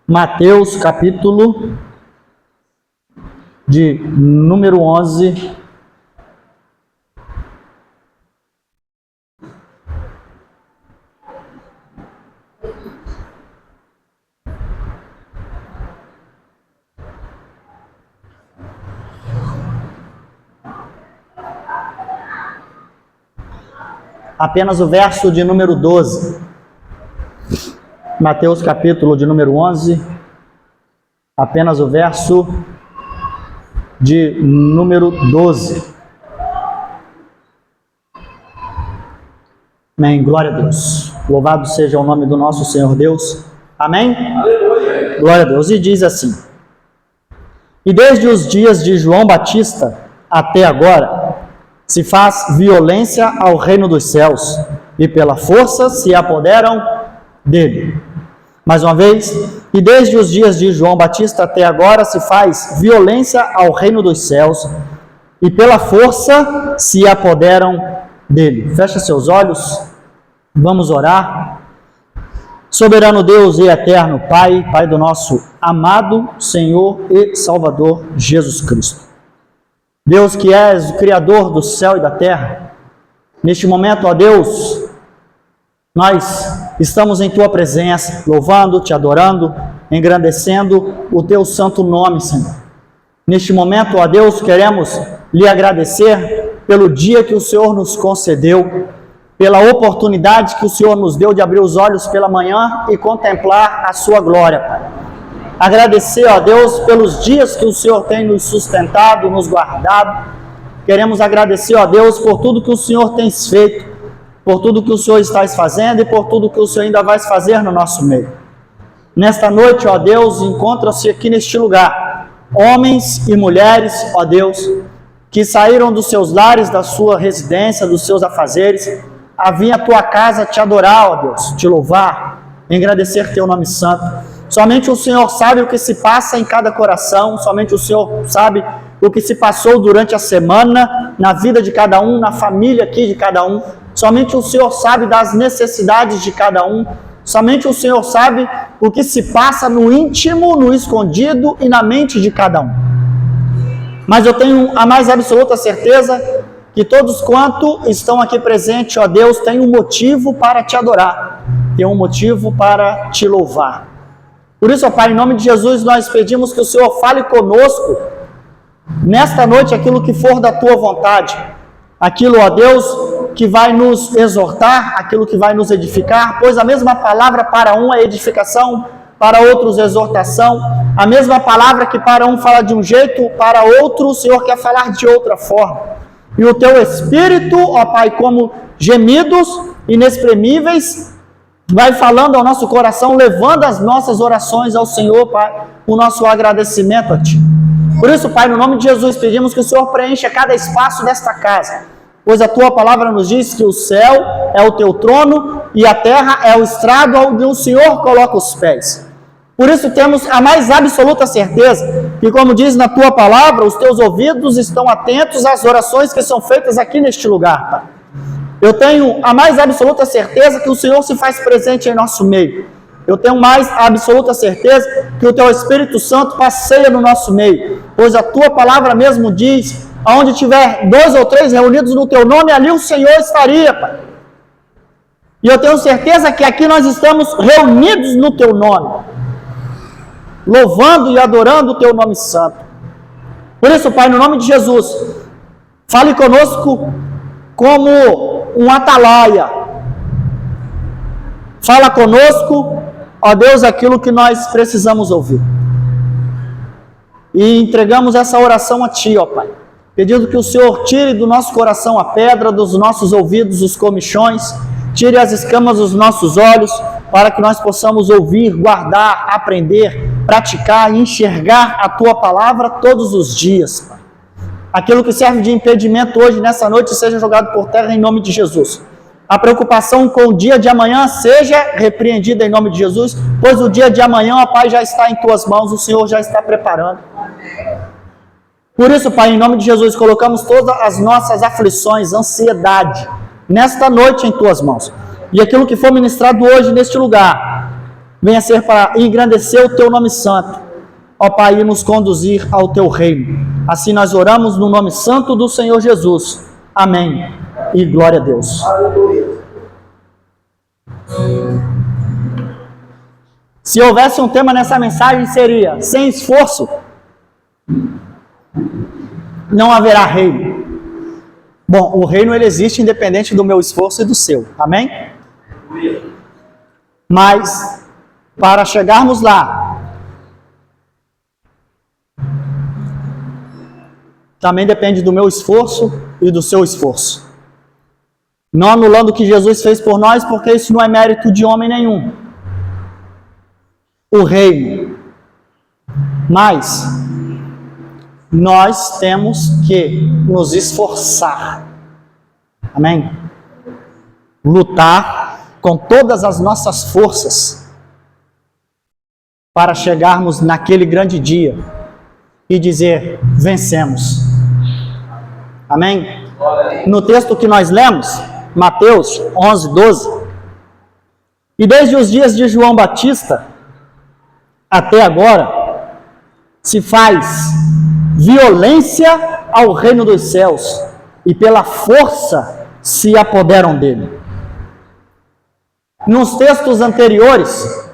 Mateus, capítulo de número 11. Apenas o verso de número 12. Mateus, capítulo de número 11. Apenas o verso de número 12. Amém. Glória a Deus. Louvado seja o nome do nosso Senhor Deus. Amém? Aleluia. Glória a Deus. E diz assim: E desde os dias de João Batista até agora se faz violência ao reino dos céus, e pela força se apoderam dele. Mais uma vez, e desde os dias de João Batista até agora se faz violência ao reino dos céus, e pela força se apoderam dele. Fecha seus olhos, vamos orar. Soberano Deus e eterno Pai, Pai do nosso amado Senhor e Salvador Jesus Cristo. Deus que és o Criador do céu e da terra, neste momento, ó Deus, nós estamos em Tua presença, louvando, Te adorando, engrandecendo o Teu santo nome, Senhor. Neste momento, ó Deus, queremos lhe agradecer pelo dia que o Senhor nos concedeu, pela oportunidade que o Senhor nos deu de abrir os olhos pela manhã e contemplar a Sua glória, Pai. Agradecer, ó Deus, pelos dias que o Senhor tem nos sustentado, nos guardado. Queremos agradecer, ó Deus, por tudo que o Senhor tem feito, por tudo que o Senhor está fazendo e por tudo que o Senhor ainda vai fazer no nosso meio. Nesta noite, ó Deus, encontram-se aqui neste lugar homens e mulheres, ó Deus, que saíram dos seus lares, da sua residência, dos seus afazeres, a vir à Tua casa te adorar, ó Deus, te louvar, agradecer Teu nome santo. Somente o Senhor sabe o que se passa em cada coração, somente o Senhor sabe o que se passou durante a semana, na vida de cada um, na família aqui de cada um. Somente o Senhor sabe das necessidades de cada um. Somente o Senhor sabe o que se passa no íntimo, no escondido e na mente de cada um. Mas eu tenho a mais absoluta certeza que todos quanto estão aqui presentes, ó Deus, têm um motivo para te adorar, têm um motivo para te louvar. Por isso, ó Pai, em nome de Jesus, nós pedimos que o Senhor fale conosco nesta noite aquilo que for da Tua vontade, aquilo, ó Deus, que vai nos exortar, aquilo que vai nos edificar, pois a mesma palavra para um é edificação, para outros exortação, a mesma palavra que para um fala de um jeito, para outro o Senhor quer falar de outra forma. E o Teu Espírito, ó Pai, como gemidos inexprimíveis, vai falando ao nosso coração, levando as nossas orações ao Senhor, Pai, o nosso agradecimento a Ti. Por isso, Pai, no nome de Jesus, pedimos que o Senhor preencha cada espaço desta casa, pois a Tua palavra nos diz que o céu é o Teu trono e a terra é o estrado onde o Senhor coloca os pés. Por isso temos a mais absoluta certeza que, como diz na Tua palavra, os Teus ouvidos estão atentos às orações que são feitas aqui neste lugar, Pai. Eu tenho a mais absoluta certeza que o Senhor se faz presente em nosso meio. Eu tenho mais absoluta certeza que o Teu Espírito Santo passeia no nosso meio, pois a Tua palavra mesmo diz, aonde tiver 2 ou 3 reunidos no Teu nome, ali o Senhor estaria, Pai. E eu tenho certeza que aqui nós estamos reunidos no Teu nome, louvando e adorando o Teu nome santo. Por isso, Pai, no nome de Jesus, fale conosco como um atalaia. Fala conosco, ó Deus, aquilo que nós precisamos ouvir. E entregamos essa oração a Ti, ó Pai, pedindo que o Senhor tire do nosso coração a pedra, dos nossos ouvidos os comichões, tire as escamas dos nossos olhos, para que nós possamos ouvir, guardar, aprender, praticar e enxergar a Tua palavra todos os dias, Pai. Aquilo que serve de impedimento hoje, nessa noite, seja jogado por terra em nome de Jesus. A preocupação com o dia de amanhã seja repreendida em nome de Jesus, pois o dia de amanhã, ó Pai, já está em Tuas mãos, o Senhor já está preparando. Por isso, Pai, em nome de Jesus, colocamos todas as nossas aflições, ansiedade, nesta noite em Tuas mãos. E aquilo que for ministrado hoje neste lugar, venha ser para engrandecer o teu nome santo, ó Pai, e nos conduzir ao teu reino. Assim nós oramos no nome santo do Senhor Jesus. Amém. E glória a Deus. Se houvesse um tema nessa mensagem, seria: sem esforço não haverá reino. Bom, o reino ele existe independente do meu esforço e do seu. Amém? Mas para chegarmos lá, também depende do meu esforço e do seu esforço. Não anulando o que Jesus fez por nós, porque isso não é mérito de homem nenhum. O reino. Mas nós temos que nos esforçar. Amém? Lutar com todas as nossas forças para chegarmos naquele grande dia e dizer: vencemos. Amém? No texto que nós lemos, Mateus 11, 12, e desde os dias de João Batista até agora, se faz violência ao reino dos céus, e pela força se apoderam dele. Nos textos anteriores,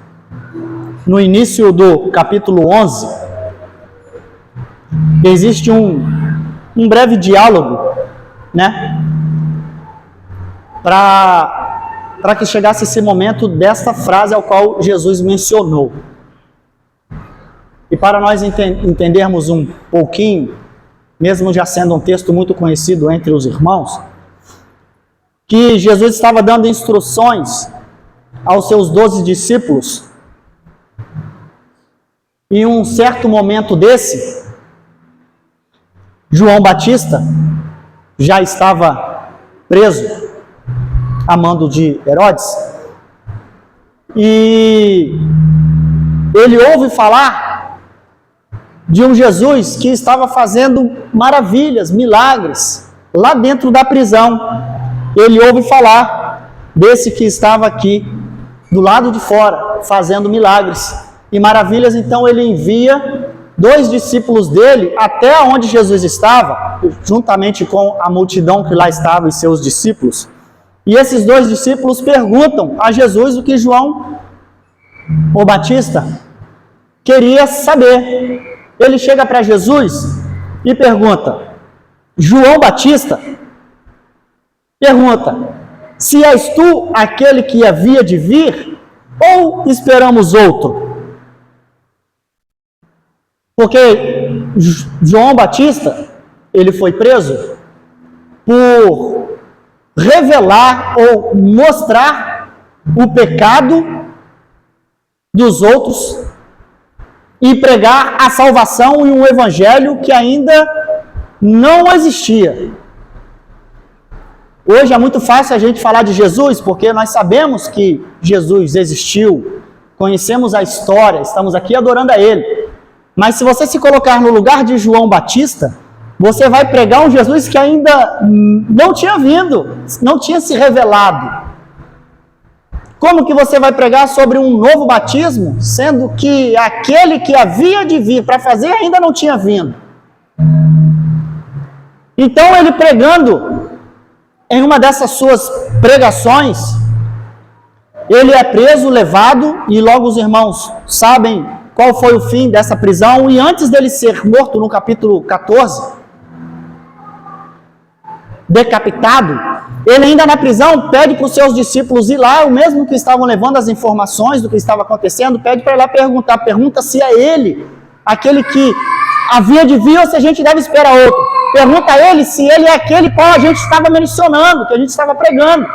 no início do capítulo 11, existe um breve diálogo, né? Para que chegasse esse momento desta frase ao qual Jesus mencionou. E para nós entendermos um pouquinho, mesmo já sendo um texto muito conhecido entre os irmãos, que Jesus estava dando instruções aos seus 12 discípulos, em um certo momento desse, João Batista já estava preso a mando de Herodes, e ele ouve falar de um Jesus que estava fazendo maravilhas, milagres, lá dentro da prisão. Ele ouve falar desse que estava aqui, do lado de fora, fazendo milagres e maravilhas. Então ele envia 2 discípulos dele até onde Jesus estava, juntamente com a multidão que lá estava e seus discípulos. E esses 2 discípulos perguntam a Jesus o que João, o Batista, queria saber. Ele chega para Jesus e pergunta: João Batista pergunta, se és tu aquele que havia de vir, ou esperamos outro? Porque João Batista, ele foi preso por revelar ou mostrar o pecado dos outros e pregar a salvação e um evangelho que ainda não existia. Hoje é muito fácil a gente falar de Jesus, porque nós sabemos que Jesus existiu, conhecemos a história, estamos aqui adorando a Ele. Mas se você se colocar no lugar de João Batista, você vai pregar um Jesus que ainda não tinha vindo, não tinha se revelado. Como que você vai pregar sobre um novo batismo, sendo que aquele que havia de vir para fazer ainda não tinha vindo? Então ele pregando, em uma dessas suas pregações, ele é preso, levado, e logo os irmãos sabem qual foi o fim dessa prisão. E antes dele ser morto, no capítulo 14, decapitado, ele ainda na prisão pede para os seus discípulos ir lá, o mesmo que estavam levando as informações do que estava acontecendo, pede para ir lá pergunta se é ele, aquele que havia de vir, ou se a gente deve esperar outro. Pergunta a ele se ele é aquele qual a gente estava mencionando, que a gente estava pregando.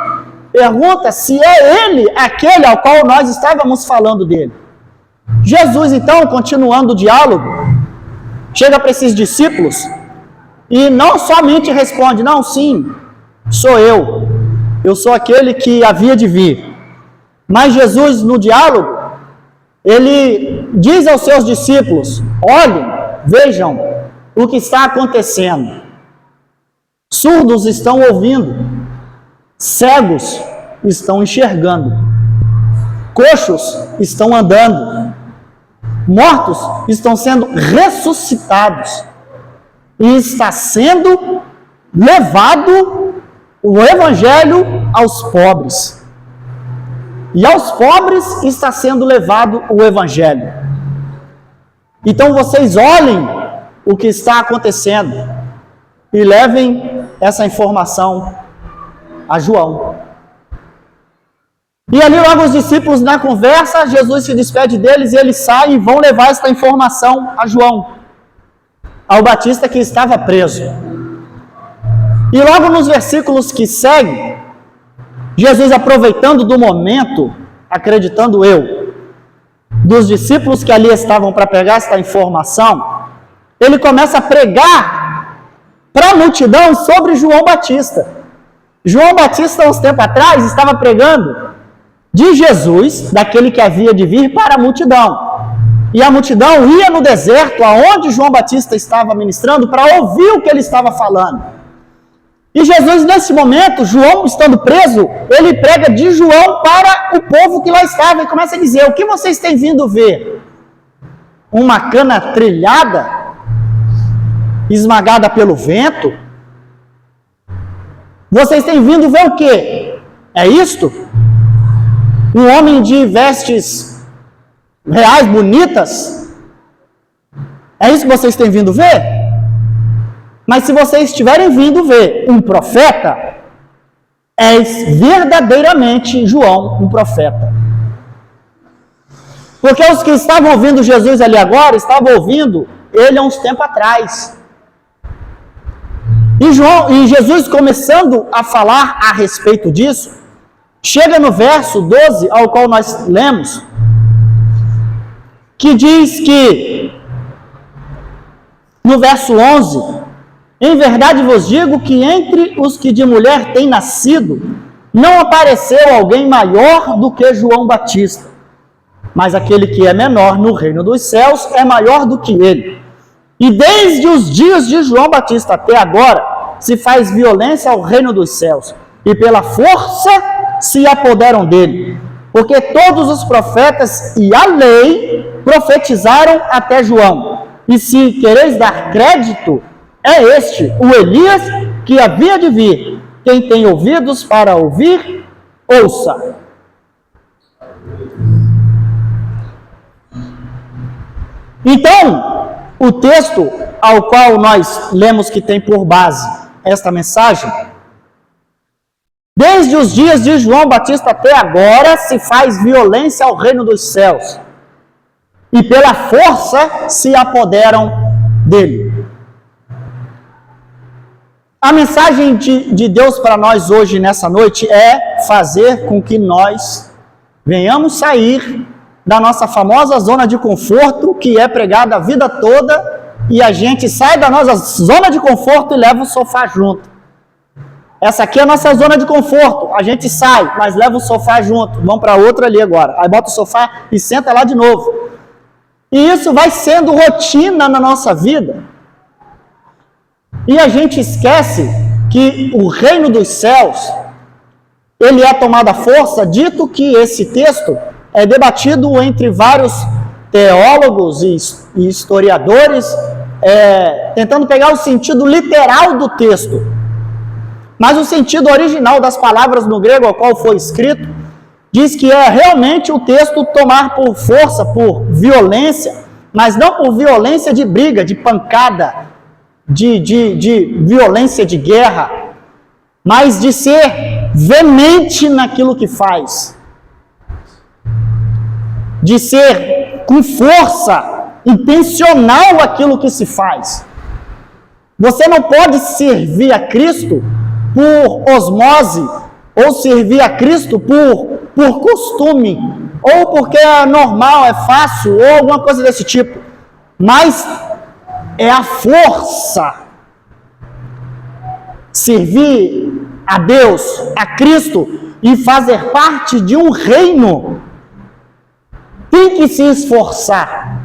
Pergunta se é ele aquele ao qual nós estávamos falando dele. Jesus, então, continuando o diálogo, chega para esses discípulos e não somente responde: não, sim, sou eu sou aquele que havia de vir. Mas Jesus, no diálogo, ele diz aos seus discípulos: olhem, vejam o que está acontecendo. Surdos estão ouvindo, cegos estão enxergando, coxos estão andando, mortos estão sendo ressuscitados, e está sendo levado o evangelho aos pobres. E aos pobres está sendo levado o evangelho. Então vocês olhem o que está acontecendo e levem essa informação a João. E ali logo os discípulos na conversa, Jesus se despede deles e eles saem e vão levar esta informação a João, ao Batista que estava preso. E logo nos versículos que seguem, Jesus, aproveitando do momento, acreditando eu, dos discípulos que ali estavam para pegar esta informação, ele começa a pregar para a multidão sobre João Batista. João Batista, uns tempos atrás, estava pregando de Jesus, daquele que havia de vir, para a multidão. E a multidão ia no deserto, aonde João Batista estava ministrando, para ouvir o que ele estava falando. E Jesus, nesse momento, João estando preso, ele prega de João para o povo que lá estava e começa a dizer: o que vocês têm vindo ver? Uma cana trilhada, esmagada pelo vento? Vocês têm vindo ver o quê? É isto? Um homem de vestes reais, bonitas? É isso que vocês têm vindo ver? Mas se vocês estiverem vindo ver um profeta, é verdadeiramente João um profeta. Porque os que estavam ouvindo Jesus ali agora, estavam ouvindo ele há uns tempos atrás. E Jesus, começando a falar a respeito disso, chega no verso 12, ao qual nós lemos, que diz que, no verso 11, em verdade vos digo que entre os que de mulher têm nascido, não apareceu alguém maior do que João Batista. Mas aquele que é menor no reino dos céus é maior do que ele. E desde os dias de João Batista até agora, se faz violência ao reino dos céus, e pela força se apoderam dele. Porque todos os profetas e a lei profetizaram até João. E se quereis dar crédito, é este, o Elias, que havia de vir. Quem tem ouvidos para ouvir, ouça. Então, o texto ao qual nós lemos que tem por base esta mensagem, desde os dias de João Batista até agora, se faz violência ao reino dos céus, e pela força se apoderam dele. A mensagem de Deus para nós hoje, nessa noite, é fazer com que nós venhamos sair da nossa famosa zona de conforto, que é pregada a vida toda, e a gente sai da nossa zona de conforto e leva o sofá junto. Essa aqui é a nossa zona de conforto, a gente sai, mas leva o sofá junto. Vamos para outra ali agora. Aí bota o sofá e senta lá de novo. E isso vai sendo rotina na nossa vida. E a gente esquece que o reino dos céus, ele é tomado à força, dito que esse texto é debatido entre vários teólogos e historiadores, tentando pegar o sentido literal do texto. Mas o sentido original das palavras no grego ao qual foi escrito, diz que é realmente o texto tomar por força, por violência, mas não por violência de briga, de pancada, de violência de guerra, mas de ser veemente naquilo que faz, de ser com força, intencional aquilo que se faz. Você não pode servir a Cristo por osmose, ou servir a Cristo por costume, ou porque é normal, é fácil, ou alguma coisa desse tipo, mas é a força. Servir a Deus, a Cristo, e fazer parte de um reino, tem que se esforçar.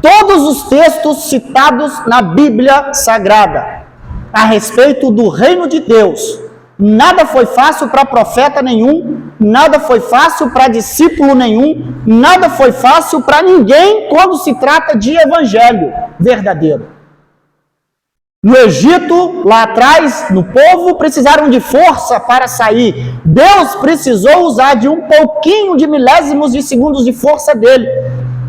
Todos os textos citados na Bíblia Sagrada a respeito do reino de Deus Nada foi fácil para profeta nenhum, nada foi fácil para discípulo nenhum, nada foi fácil para ninguém quando se trata de evangelho verdadeiro. No Egito, lá atrás, no povo, precisaram de força para sair. Deus precisou usar de um pouquinho de milésimos de segundos de força dele,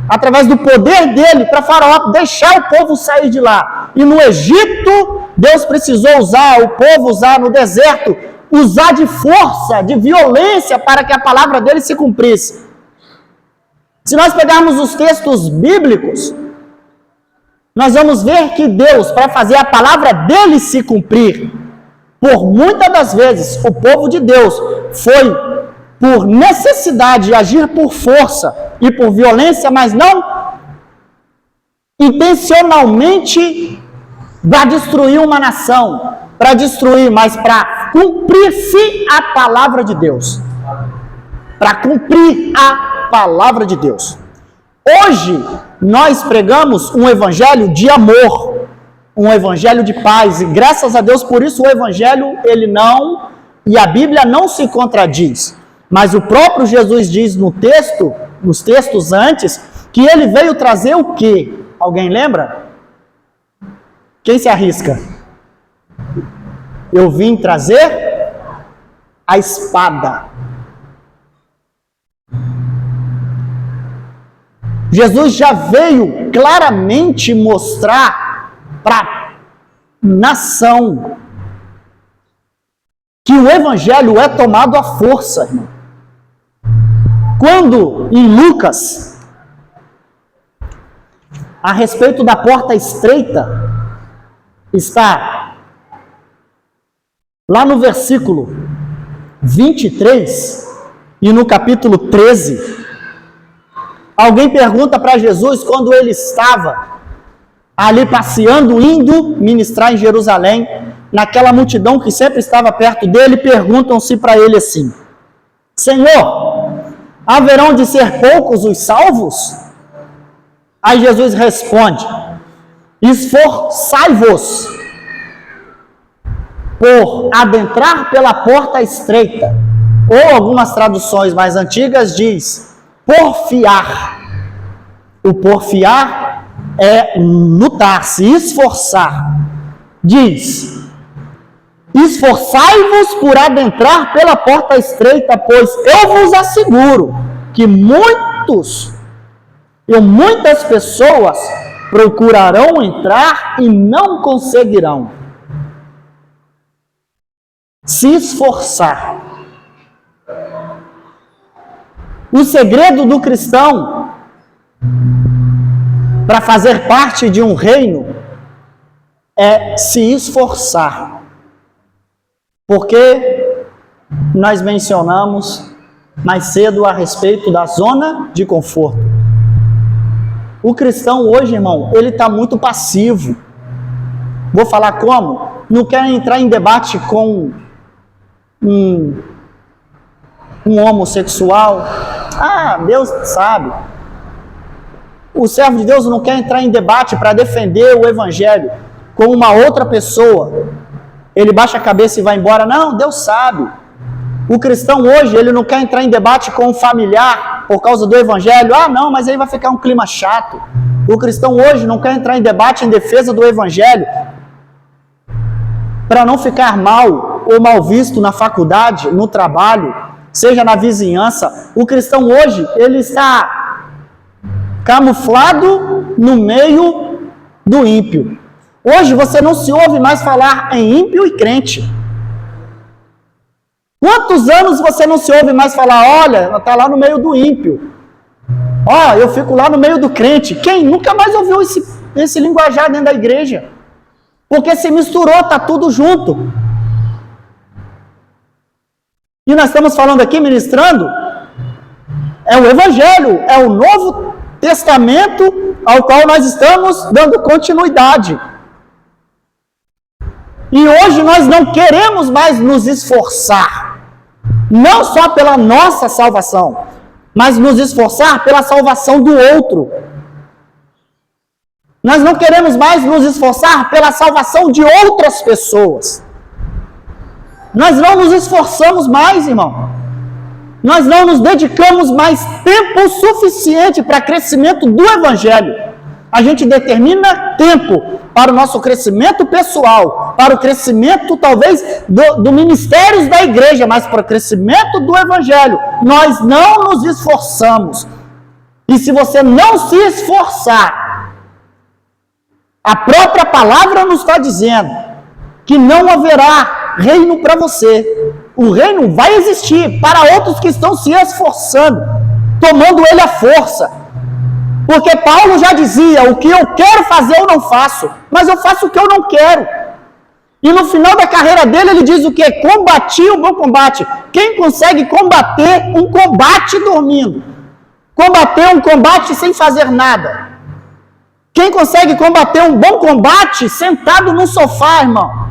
através do poder dele, para Faraó deixar o povo sair de lá. E no Egito, Deus precisou usar, o povo usar no deserto, usar de força, de violência, para que a palavra dele se cumprisse. Se nós pegarmos os textos bíblicos, nós vamos ver que Deus, para fazer a palavra dele se cumprir, por muitas das vezes, o povo de Deus foi por necessidade de agir por força e por violência, mas não intencionalmente para destruir uma nação, para destruir, mas para cumprir-se a palavra de Deus. Para cumprir a palavra de Deus. Hoje, nós pregamos um evangelho de amor, um evangelho de paz, e graças a Deus por isso o evangelho, ele não, e a Bíblia não se contradiz, mas o próprio Jesus diz no texto, nos textos antes, que ele veio trazer o quê? Alguém lembra? Quem se arrisca? Eu vim trazer a espada. Jesus já veio claramente mostrar para a nação que o evangelho é tomado à força, irmão. Quando em Lucas, a respeito da porta estreita, está lá no versículo 23 e no capítulo 13, alguém pergunta para Jesus, quando ele estava ali passeando, indo ministrar em Jerusalém, naquela multidão que sempre estava perto dele, perguntam-se para ele assim: Senhor, haverão de ser poucos os salvos? Aí Jesus responde: esforçai-vos por adentrar pela porta estreita, ou algumas traduções mais antigas diz porfiar. O porfiar é lutar, se esforçar. Diz: esforçai-vos por adentrar pela porta estreita, pois eu vos asseguro que muitas pessoas procurarão entrar e não conseguirão. Se esforçar. O segredo do cristão para fazer parte de um reino é se esforçar. Porque nós mencionamos mais cedo a respeito da zona de conforto. O cristão hoje, irmão, ele está muito passivo. Vou falar como? Não quer entrar em debate com um homossexual. Ah, Deus sabe. O servo de Deus não quer entrar em debate para defender o evangelho com uma outra pessoa. Ele baixa a cabeça e vai embora. Não, Deus sabe. O cristão hoje, ele não quer entrar em debate com um familiar por causa do evangelho. Ah, não, mas aí vai ficar um clima chato. O cristão hoje não quer entrar em debate em defesa do evangelho para não ficar mal ou mal visto na faculdade, no trabalho, seja na vizinhança. O cristão hoje, ele está camuflado no meio do ímpio. Hoje você não se ouve mais falar em ímpio e crente. Quantos anos você não se ouve mais falar, olha, está lá no meio do ímpio. Ó, eu fico lá no meio do crente. Quem nunca mais ouviu esse linguajar dentro da igreja? Porque se misturou, está tudo junto. E nós estamos falando aqui, ministrando, é o Evangelho, é o Novo Testamento ao qual nós estamos dando continuidade. E hoje nós não queremos mais nos esforçar, não só pela nossa salvação, mas nos esforçar pela salvação do outro. Nós não queremos mais nos esforçar pela salvação de outras pessoas. Nós não nos esforçamos mais, irmão. Nós não nos dedicamos mais tempo suficiente para crescimento do Evangelho. A gente determina tempo para o nosso crescimento pessoal, para o crescimento, talvez, do ministérios da igreja, mas para o crescimento do Evangelho. Nós não nos esforçamos. E se você não se esforçar, a própria palavra nos está dizendo que não haverá reino para você. O reino vai existir para outros que estão se esforçando, tomando ele à força. Porque Paulo já dizia, o que eu quero fazer eu não faço, mas eu faço o que eu não quero. E no final da carreira dele ele diz o quê? Combati o bom combate. Quem consegue combater um combate dormindo? Combater um combate sem fazer nada? Quem consegue combater um bom combate sentado no sofá, irmão?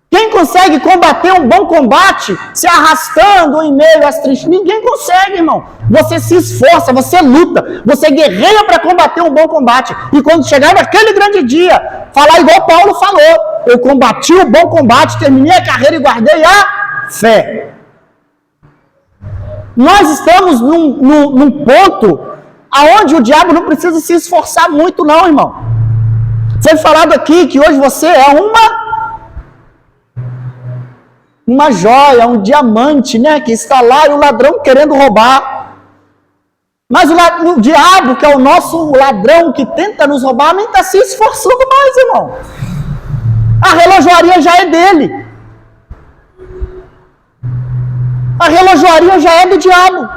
Quem consegue combater um bom combate se arrastando em meio às trincheiras? Ninguém consegue, irmão. Você se esforça, você luta, você guerreia para combater um bom combate. E quando chegar naquele grande dia, falar igual Paulo falou: eu combati o bom combate, terminei a carreira e guardei a fé. Nós estamos num ponto aonde o diabo não precisa se esforçar muito, não, irmão. Foi falado aqui que hoje você é uma joia, um diamante, né, que está lá e o ladrão querendo roubar. Mas o diabo, que é o nosso ladrão que tenta nos roubar, nem está se esforçando mais, irmão. A relojoaria já é dele. A relojoaria já é do diabo.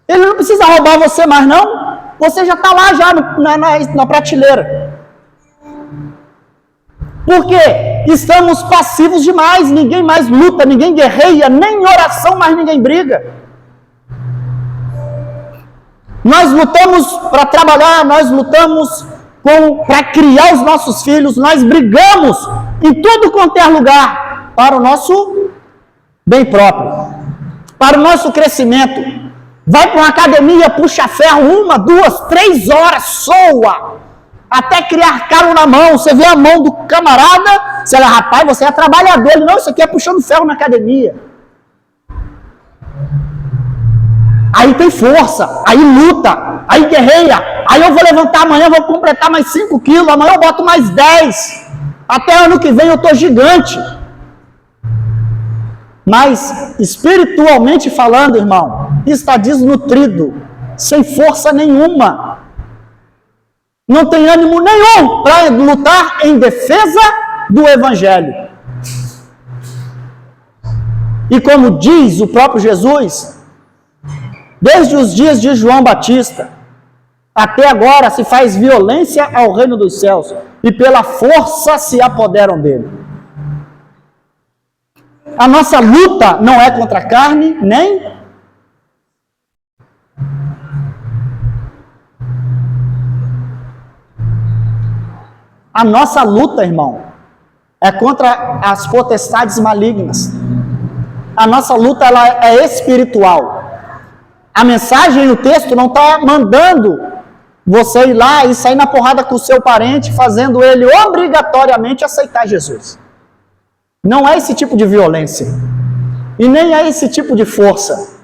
Ele não precisa roubar você mais, não. Você já está lá já na prateleira. Porque estamos passivos demais, ninguém mais luta, ninguém guerreia, nem em oração mais ninguém briga. Nós lutamos para trabalhar, nós lutamos para criar os nossos filhos, nós brigamos em tudo quanto é lugar para o nosso bem próprio, para o nosso crescimento. Vai para uma academia, puxa ferro, 1, 2, 3 horas, soa. Até criar calo na mão, você vê a mão do camarada, você fala, rapaz, você é trabalhador. Ele, não, isso aqui é puxando ferro na academia. Aí tem força, aí luta, aí guerreia. Aí eu vou levantar amanhã, vou completar mais 5 quilos, amanhã eu boto mais 10. Até ano que vem eu estou gigante. Mas, espiritualmente falando, irmão, está desnutrido, sem força nenhuma. Não tem ânimo nenhum para lutar em defesa do Evangelho. E como diz o próprio Jesus, desde os dias de João Batista, até agora se faz violência ao reino dos céus, e pela força se apoderam dele. A nossa luta não é contra a carne, nem a nossa luta, irmão, é contra as potestades malignas. A nossa luta ela é espiritual. A mensagem no texto não está mandando você ir lá e sair na porrada com o seu parente, fazendo ele obrigatoriamente aceitar Jesus. Não é esse tipo de violência. E nem é esse tipo de força.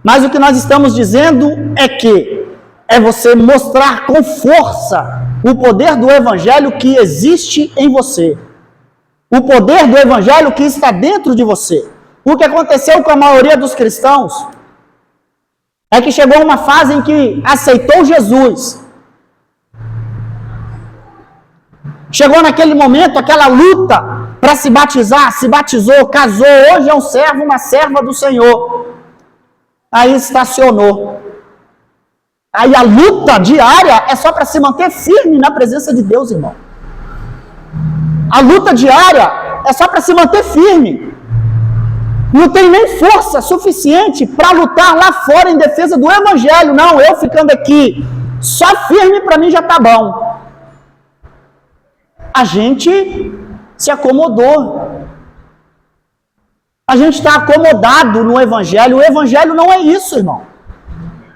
Mas o que nós estamos dizendo é que é você mostrar com força o poder do Evangelho que existe em você. O poder do Evangelho que está dentro de você. O que aconteceu com a maioria dos cristãos é que chegou uma fase em que aceitou Jesus. Chegou naquele momento, aquela luta para se batizar, se batizou, casou, hoje é um servo, uma serva do Senhor. Aí estacionou. Aí a luta diária é só para se manter firme na presença de Deus, irmão. A luta diária é só para se manter firme. Não tem nem força suficiente para lutar lá fora em defesa do Evangelho. Não, eu ficando aqui só firme para mim já está bom. A gente se acomodou. A gente está acomodado no Evangelho. O Evangelho não é isso, irmão.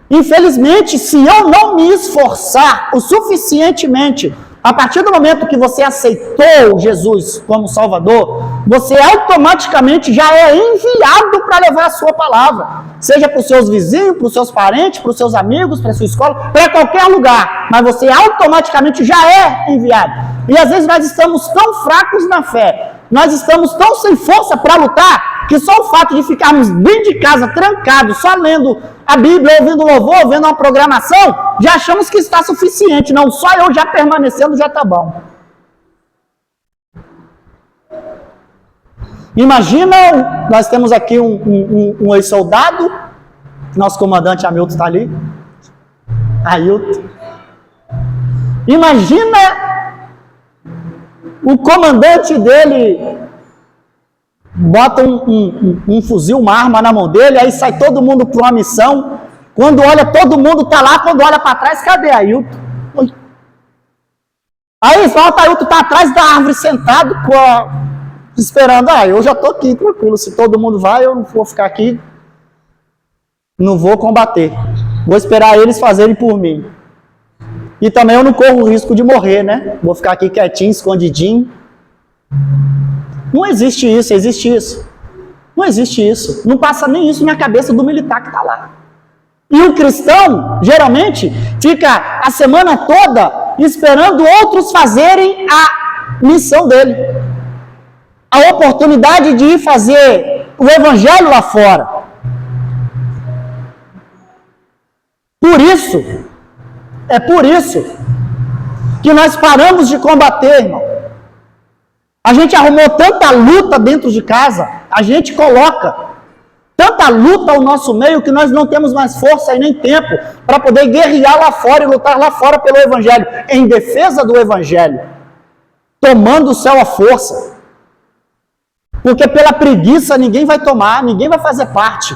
Infelizmente, se eu não me esforçar o suficientemente A partir do momento que você aceitou Jesus como Salvador, você automaticamente já é enviado para levar a sua palavra. Seja para os seus vizinhos, para os seus parentes, para os seus amigos, para a sua escola, para qualquer lugar. Mas você automaticamente já é enviado. E às vezes nós estamos tão fracos na fé, nós estamos tão sem força para lutar, que só o fato de ficarmos dentro de casa, trancados, só lendo a Bíblia, ouvindo louvor, vendo uma programação, já achamos que está suficiente. Não, só eu já permanecendo já está bom. Imagina, nós temos aqui um ex-soldado, nosso comandante Hamilton está ali. Ailton. Imagina o comandante dele bota um fuzil, uma arma na mão dele, aí sai todo mundo para uma missão. Quando olha, todo mundo está lá. Quando olha para trás, cadê Ailton? Aí só o Ailton está atrás da árvore, sentado, esperando. Eu já estou aqui, tranquilo. Se todo mundo vai, eu não vou ficar aqui. Não vou combater. Vou esperar eles fazerem por mim. E também eu não corro o risco de morrer, né? Vou ficar aqui quietinho, escondidinho. Não existe isso, existe isso. Não existe isso. Não passa nem isso na cabeça do militar que está lá. E o cristão, geralmente, fica a semana toda esperando outros fazerem a missão dele. A oportunidade de ir fazer o evangelho lá fora. É por isso que nós paramos de combater, irmão. A gente arrumou tanta luta dentro de casa, a gente coloca tanta luta ao nosso meio que nós não temos mais força e nem tempo para poder guerrear lá fora e lutar lá fora pelo Evangelho, em defesa do Evangelho, tomando o céu à força. Porque pela preguiça ninguém vai tomar, ninguém vai fazer parte.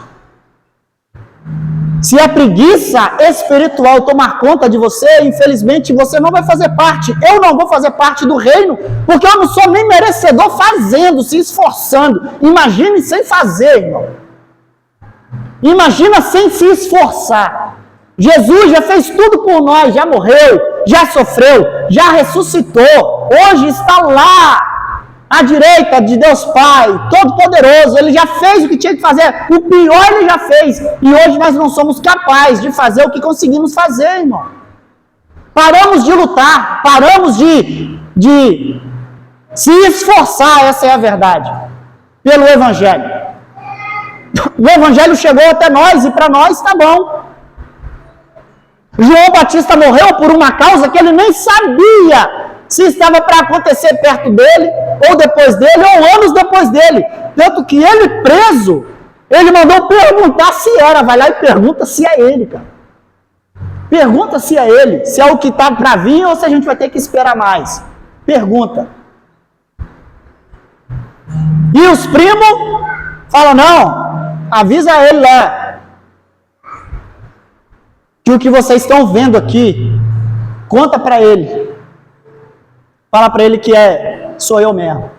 Se a preguiça espiritual tomar conta de você, infelizmente você não vai fazer parte. Eu não vou fazer parte do reino, porque eu não sou nem merecedor fazendo, se esforçando. Imagine sem fazer, irmão. Imagina sem se esforçar. Jesus já fez tudo por nós, já morreu, já sofreu, já ressuscitou. Hoje está lá, à direita de Deus Pai, Todo-Poderoso. Ele já fez o que tinha que fazer. O pior ele já fez. E hoje nós não somos capazes de fazer o que conseguimos fazer, irmão. Paramos de lutar, paramos de se esforçar, essa é a verdade, pelo Evangelho. O Evangelho chegou até nós e para nós está bom. João Batista morreu por uma causa que ele nem sabia se estava para acontecer perto dele, ou depois dele, ou anos depois dele. Tanto que ele preso, ele mandou perguntar se era. Vai lá e pergunta se é ele, cara. Pergunta se é ele, se é o que está para vir ou se a gente vai ter que esperar mais. Pergunta. E os primos falam, não, avisa ele lá, que o que vocês estão vendo aqui, conta para ele. Fala para ele que sou eu mesmo.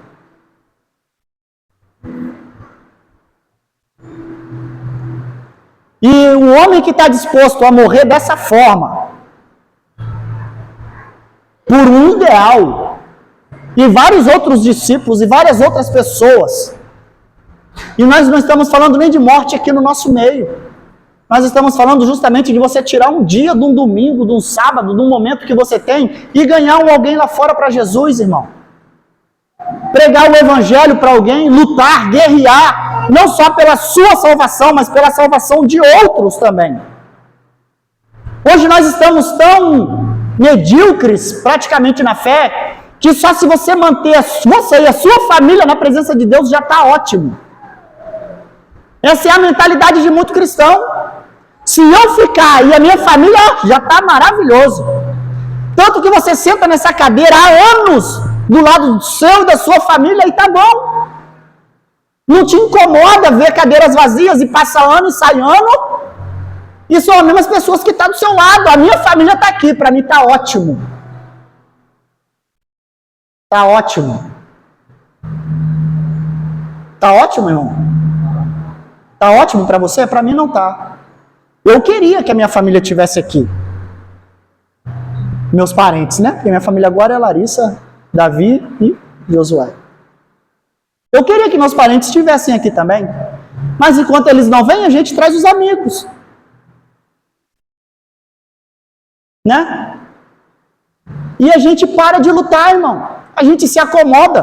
E o homem que está disposto a morrer dessa forma, por um ideal, e vários outros discípulos e várias outras pessoas, e nós não estamos falando nem de morte aqui no nosso meio. Nós estamos falando justamente de você tirar um dia, de um domingo, de um sábado, de um momento que você tem e ganhar alguém lá fora para Jesus, irmão. Pregar o Evangelho para alguém, lutar, guerrear, não só pela sua salvação, mas pela salvação de outros também. Hoje nós estamos tão medíocres, praticamente na fé, que só se você manter você e a sua família na presença de Deus já está ótimo. Essa é a mentalidade de muito cristão. Se eu ficar e a minha família, já está maravilhoso. Tanto que você senta nessa cadeira há anos do lado seu e da sua família e está bom. Não te incomoda ver cadeiras vazias e passa ano e sai ano? E são as mesmas pessoas que estão do seu lado. A minha família está aqui, para mim está ótimo. Está ótimo. Está ótimo, irmão? Está ótimo para você? Para mim não está. Eu queria que a minha família estivesse aqui. Meus parentes, né? Porque minha família agora é Larissa, Davi e Josué. Eu queria que meus parentes estivessem aqui também. Mas enquanto eles não vêm, a gente traz os amigos. Né? E a gente para de lutar, irmão. A gente se acomoda.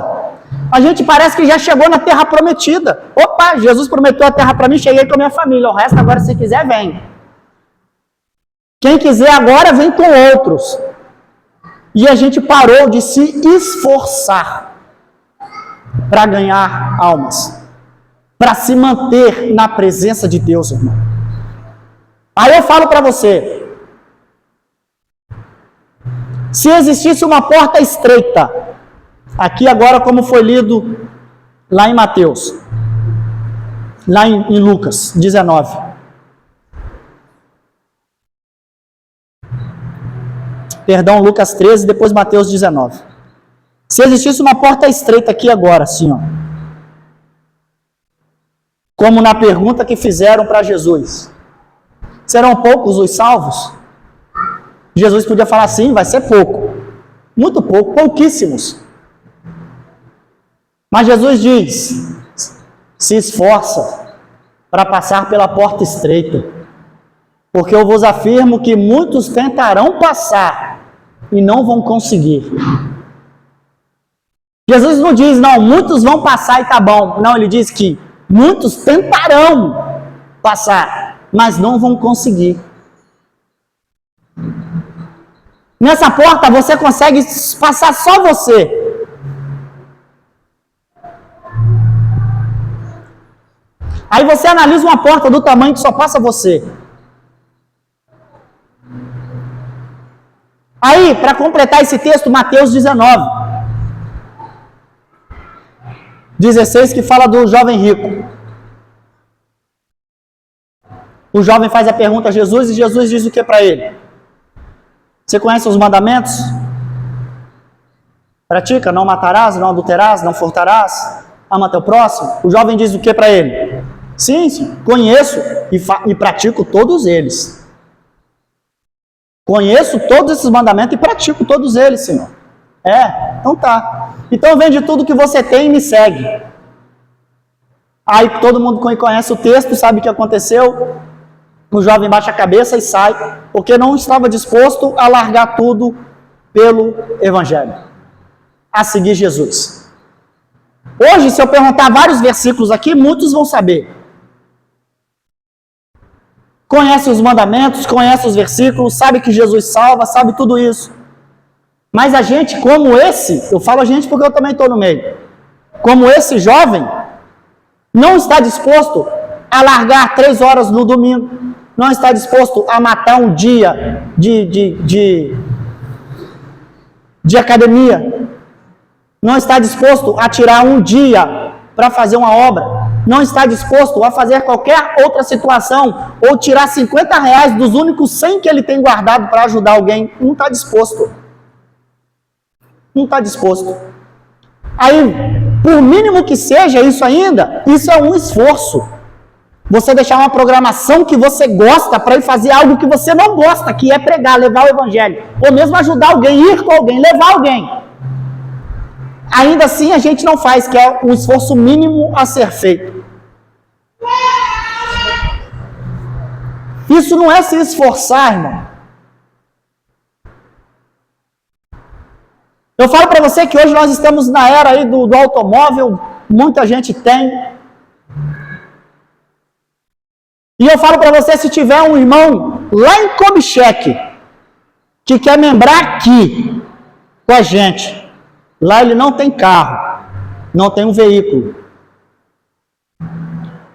A gente parece que já chegou na terra prometida. Opa, Jesus prometeu a terra para mim, cheguei com a minha família. O resto agora, se quiser, vem. Quem quiser agora, vem com outros. E a gente parou de se esforçar para ganhar almas. Para se manter na presença de Deus, irmão. Aí eu falo para você. Se existisse uma porta estreita, aqui agora como foi lido lá em Mateus, lá em Lucas 19. Perdão, Lucas 13, depois Mateus 19. Se existisse uma porta estreita aqui agora, assim, ó. Como na pergunta que fizeram para Jesus. Serão poucos os salvos? Jesus podia falar assim, vai ser pouco. Muito pouco, pouquíssimos. Mas Jesus diz, se esforça para passar pela porta estreita. Porque eu vos afirmo que muitos tentarão passar e não vão conseguir. Jesus não diz, não, muitos vão passar e tá bom. Não, ele diz que muitos tentarão passar, mas não vão conseguir. Nessa porta você consegue passar só você. Aí você analisa uma porta do tamanho que só passa você. Aí, para completar esse texto, Mateus 19. 16, que fala do jovem rico. O jovem faz a pergunta a Jesus e Jesus diz o que para ele? Você conhece os mandamentos? Pratica, não matarás, não adulterarás, não furtarás, ama teu próximo. O jovem diz o que para ele? Sim, conheço e pratico todos eles. Conheço todos esses mandamentos e pratico todos eles, Senhor. Então tá. Então vende tudo que você tem e me segue. Aí todo mundo que conhece o texto sabe o que aconteceu. O jovem baixa a cabeça e sai, porque não estava disposto a largar tudo pelo Evangelho, a seguir Jesus. Hoje, se eu perguntar vários versículos aqui, muitos vão saber. Conhece os mandamentos, conhece os versículos, sabe que Jesus salva, sabe tudo isso. Mas a gente, como esse, eu falo a gente porque eu também estou no meio, como esse jovem, não está disposto a largar 3 horas no domingo, não está disposto a matar um dia de academia, não está disposto a tirar um dia para fazer uma obra, não está disposto a fazer qualquer outra situação, ou tirar R$50 dos únicos 100 que ele tem guardado para ajudar alguém, não está disposto. Não está disposto. Aí, por mínimo que seja isso ainda, isso é um esforço. Você deixar uma programação que você gosta para ir fazer algo que você não gosta, que é pregar, levar o evangelho, ou mesmo ajudar alguém, ir com alguém, levar alguém. Ainda assim a gente não faz, que é um esforço mínimo a ser feito. Isso não é se esforçar, irmão. Eu falo para você que hoje nós estamos na era aí do automóvel, muita gente tem. E eu falo para você, se tiver um irmão lá em Kubitschek, que quer membrar aqui com a gente, lá ele não tem carro, não tem um veículo.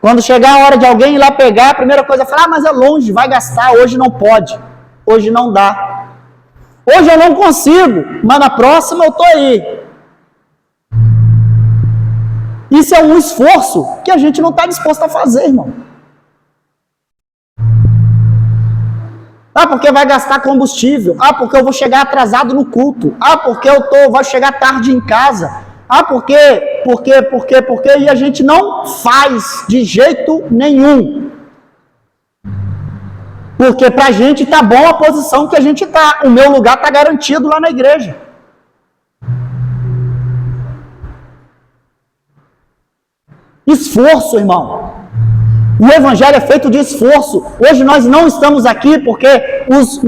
Quando chegar a hora de alguém ir lá pegar, a primeira coisa é falar, mas é longe, vai gastar, hoje não pode, hoje não dá. Hoje eu não consigo, mas na próxima eu estou aí. Isso é um esforço que a gente não está disposto a fazer, irmão. Porque vai gastar combustível. Porque eu vou chegar atrasado no culto. Porque vou chegar tarde em casa. Porque. E a gente não faz de jeito nenhum. Porque para a gente está bom a posição que a gente está. O meu lugar está garantido lá na igreja. Esforço, irmão. O evangelho é feito de esforço. Hoje nós não estamos aqui porque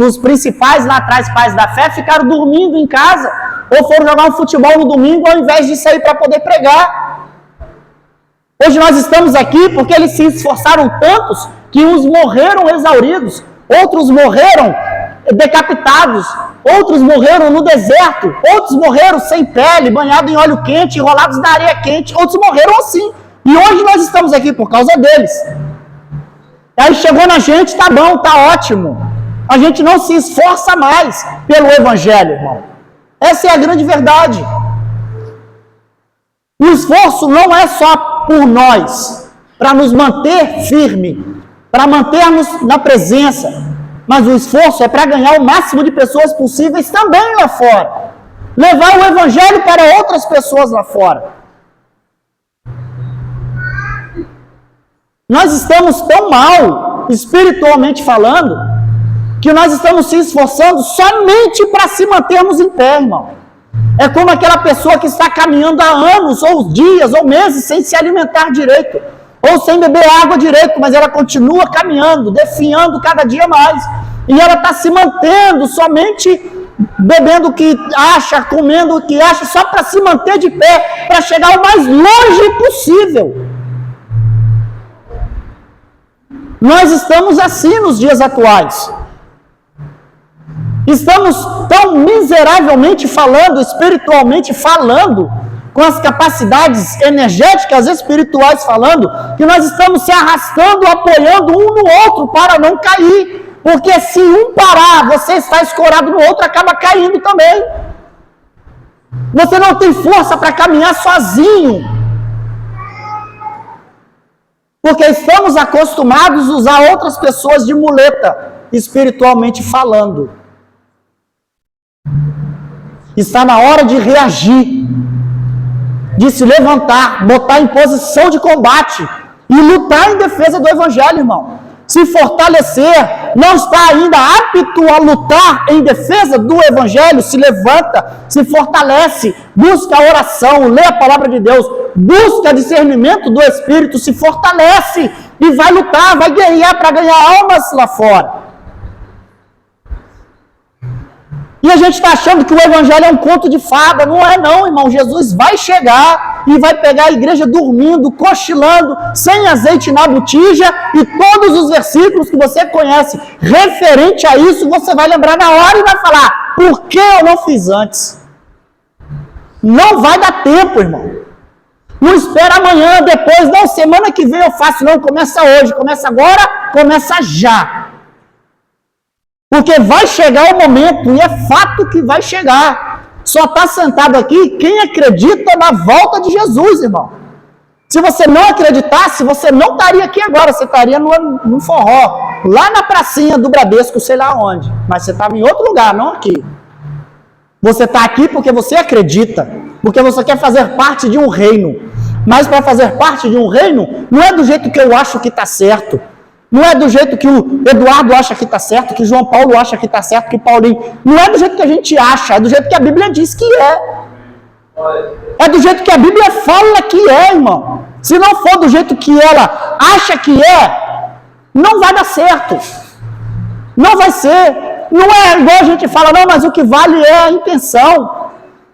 os principais lá atrás, pais da fé, ficaram dormindo em casa ou foram jogar um futebol no domingo ao invés de sair para poder pregar. Hoje nós estamos aqui porque eles se esforçaram tantos que uns morreram exauridos, outros morreram decapitados, outros morreram no deserto, outros morreram sem pele, banhados em óleo quente, enrolados na areia quente, outros morreram assim. E hoje nós estamos aqui por causa deles. Aí chegou na gente, tá bom, tá ótimo. A gente não se esforça mais pelo evangelho, irmão. Essa é a grande verdade. O esforço não é só por nós, para nos manter firme, para mantermos na presença, mas o esforço é para ganhar o máximo de pessoas possíveis também lá fora. Levar o evangelho para outras pessoas lá fora. Nós estamos tão mal, espiritualmente falando, que nós estamos se esforçando somente para se mantermos em pé, irmão. É como aquela pessoa que está caminhando há anos, ou dias, ou meses, sem se alimentar direito, ou sem beber água direito, mas ela continua caminhando, definhando cada dia mais. E ela está se mantendo somente bebendo o que acha, comendo o que acha, só para se manter de pé, para chegar o mais longe possível. Nós estamos assim nos dias atuais. Estamos tão miseravelmente falando, espiritualmente falando, com as capacidades energéticas espirituais falando, que nós estamos se arrastando, apoiando um no outro para não cair. Porque se um parar, você está escorado no outro, acaba caindo também. Você não tem força para caminhar sozinho. Porque estamos acostumados a usar outras pessoas de muleta, espiritualmente falando. Está na hora de reagir, de se levantar, botar em posição de combate e lutar em defesa do evangelho, irmão. Se fortalecer, não está ainda apto a lutar em defesa do evangelho, se levanta, se fortalece, busca a oração, lê a palavra de Deus, busca discernimento do Espírito, se fortalece e vai lutar, vai guerrear para ganhar almas lá fora. E a gente está achando que o evangelho é um conto de fada. Não é não, irmão. Jesus vai chegar e vai pegar a igreja dormindo, cochilando, sem azeite na botija, e todos os versículos que você conhece referente a isso, você vai lembrar na hora e vai falar: por que eu não fiz antes? Não vai dar tempo, irmão. Não espera amanhã, depois, não, semana que vem eu faço, não, começa hoje, começa agora, começa já. Porque vai chegar o momento, e é fato que vai chegar. Só está sentado aqui quem acredita na volta de Jesus, irmão. Se você não acreditasse, você não estaria aqui agora, você estaria no forró, lá na pracinha do Bradesco, sei lá onde. Mas você estava em outro lugar, não aqui. Você está aqui porque você acredita, porque você quer fazer parte de um reino. Mas para fazer parte de um reino, não é do jeito que eu acho que está certo. Não é do jeito que o Eduardo acha que está certo, que o João Paulo acha que está certo, que o Paulinho... Não é do jeito que a gente acha, é do jeito que a Bíblia diz que é. É do jeito que a Bíblia fala que é, irmão. Se não for do jeito que ela acha que é, não vai dar certo. Não vai ser. Não é igual a gente fala, não, mas o que vale é a intenção.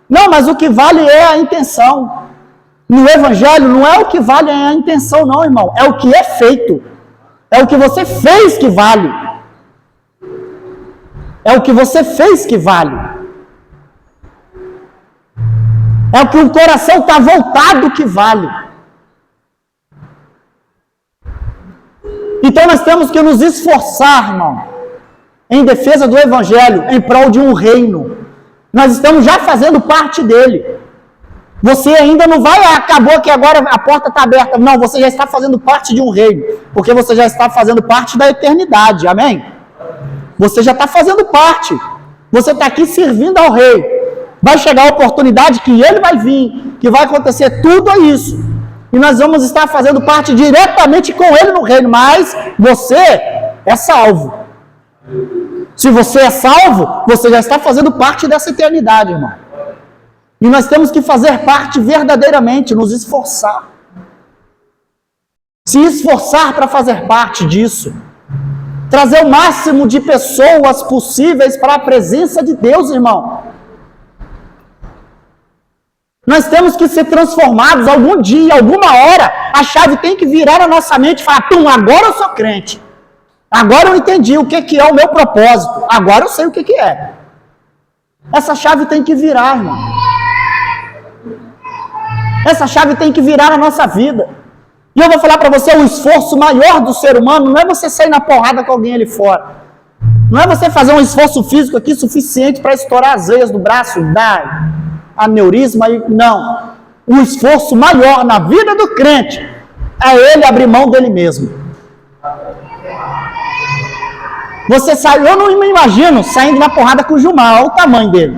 Não, mas o que vale é a intenção. No Evangelho, não é o que vale é a intenção, não, irmão. É o que é feito. É o que você fez que vale. É o que você fez que vale. É o que o coração está voltado que vale. Então nós temos que nos esforçar, irmão, em defesa do Evangelho, em prol de um reino. Nós estamos já fazendo parte dele. Você ainda não vai, acabou que agora a porta está aberta. Não, você já está fazendo parte de um reino, porque você já está fazendo parte da eternidade, amém? Você já está fazendo parte. Você está aqui servindo ao rei. Vai chegar a oportunidade que ele vai vir, que vai acontecer tudo isso. E nós vamos estar fazendo parte diretamente com ele no reino, mas você é salvo. Se você é salvo, você já está fazendo parte dessa eternidade, irmão. E nós temos que fazer parte verdadeiramente, nos esforçar. Se esforçar para fazer parte disso. Trazer o máximo de pessoas possíveis para a presença de Deus, irmão. Nós temos que ser transformados algum dia, alguma hora. A chave tem que virar na nossa mente e falar, agora eu sou crente. Agora eu entendi o que é o meu propósito. Agora eu sei o que é. Essa chave tem que virar, irmão. Essa chave tem que virar na nossa vida. E eu vou falar para você, o esforço maior do ser humano não é você sair na porrada com alguém ali fora. Não é você fazer um esforço físico aqui suficiente para estourar as veias do braço, dar aneurisma. Não. O esforço maior na vida do crente é ele abrir mão dele mesmo. Você sai, eu não me imagino saindo na porrada com o Gilmar, olha o tamanho dele.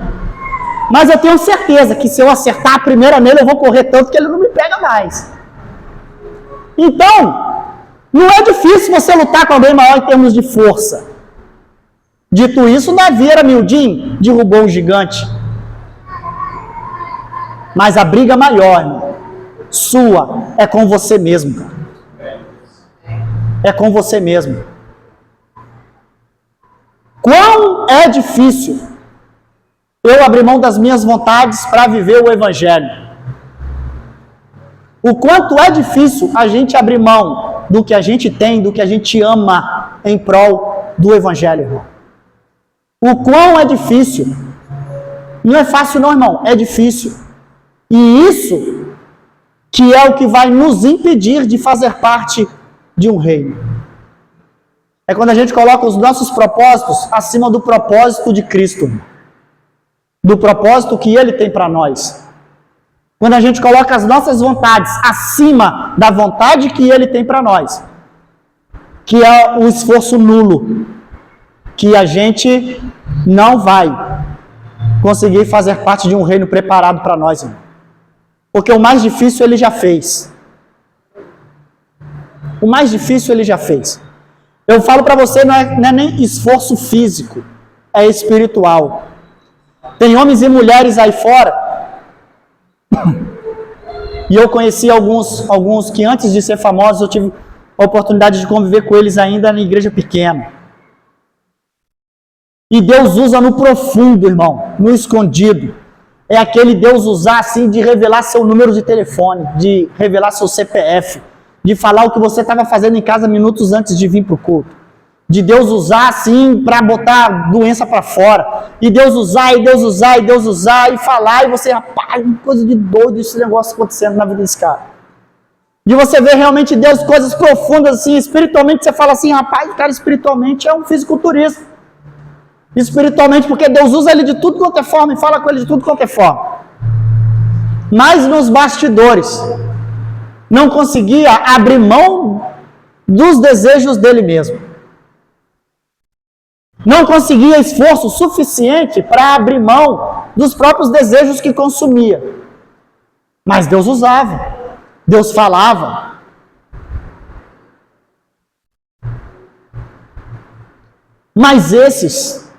Mas eu tenho certeza que se eu acertar a primeira nele, eu vou correr tanto que ele não me pega mais. Então, não é difícil você lutar com alguém maior em termos de força. Dito isso, Davi era miudinho, derrubou um gigante. Mas a briga maior, irmão, sua, é com você mesmo, cara. É com você mesmo. Quão é difícil eu abrir mão das minhas vontades para viver o Evangelho. O quanto é difícil a gente abrir mão do que a gente tem, do que a gente ama em prol do Evangelho, irmão. O quão é difícil. Não é fácil não, irmão, é difícil. E isso que é o que vai nos impedir de fazer parte de um reino. É quando a gente coloca os nossos propósitos acima do propósito de Cristo. Do propósito que Ele tem para nós. Quando a gente coloca as nossas vontades acima da vontade que Ele tem para nós. Que é o esforço nulo. Que a gente não vai conseguir fazer parte de um reino preparado para nós, irmão. Porque o mais difícil Ele já fez. O mais difícil Ele já fez. Eu falo para você, não é nem esforço físico, é espiritual. Tem homens e mulheres aí fora, e eu conheci alguns que antes de ser famosos, eu tive a oportunidade de conviver com eles ainda na igreja pequena. E Deus usa no profundo, irmão, no escondido. É aquele Deus usar assim de revelar seu número de telefone, de revelar seu CPF, de falar o que você estava fazendo em casa minutos antes de vir para o culto. De Deus usar assim para botar doença para fora. E Deus usar, e Deus usar, e Deus usar, e falar, e você, rapaz, coisa de doido esse negócio acontecendo na vida desse cara. De você ver realmente Deus, coisas profundas assim, espiritualmente, você fala assim, rapaz, o cara espiritualmente é um fisiculturista. Espiritualmente, porque Deus usa ele de tudo quanto é forma e fala com ele de tudo quanto é forma. Mas nos bastidores, não conseguia abrir mão dos desejos dele mesmo. Não conseguia esforço suficiente para abrir mão dos próprios desejos que consumia. Mas Deus usava, Deus falava. Mas esses,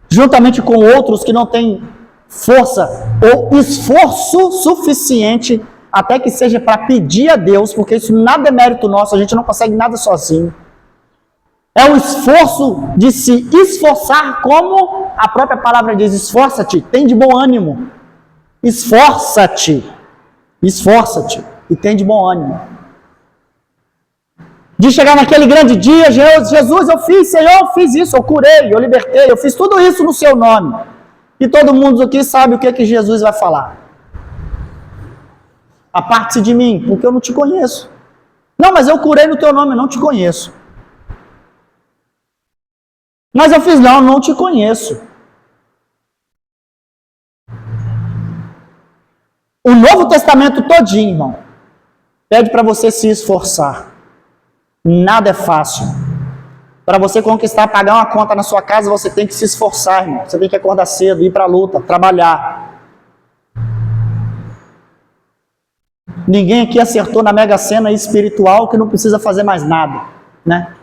juntamente com outros que não têm força ou esforço suficiente, até que seja para pedir a Deus, porque isso nada é mérito nosso, a gente não consegue nada sozinho. É o esforço de se esforçar, como a própria palavra diz, esforça-te, tem de bom ânimo. Esforça-te, esforça-te e tem de bom ânimo. De chegar naquele grande dia, Jesus, eu fiz, Senhor, eu fiz isso, eu curei, eu libertei, eu fiz tudo isso no seu nome. E todo mundo aqui sabe o que Jesus vai falar. Aparte-se de mim, porque eu não te conheço. Não, mas eu curei no teu nome, eu não te conheço. Mas eu fiz, não te conheço. O Novo Testamento todinho, irmão, pede para você se esforçar. Nada é fácil. Para você conquistar, pagar uma conta na sua casa, você tem que se esforçar, irmão. Você tem que acordar cedo, ir para a luta, trabalhar. Ninguém aqui acertou na Mega Sena espiritual que não precisa fazer mais nada, né?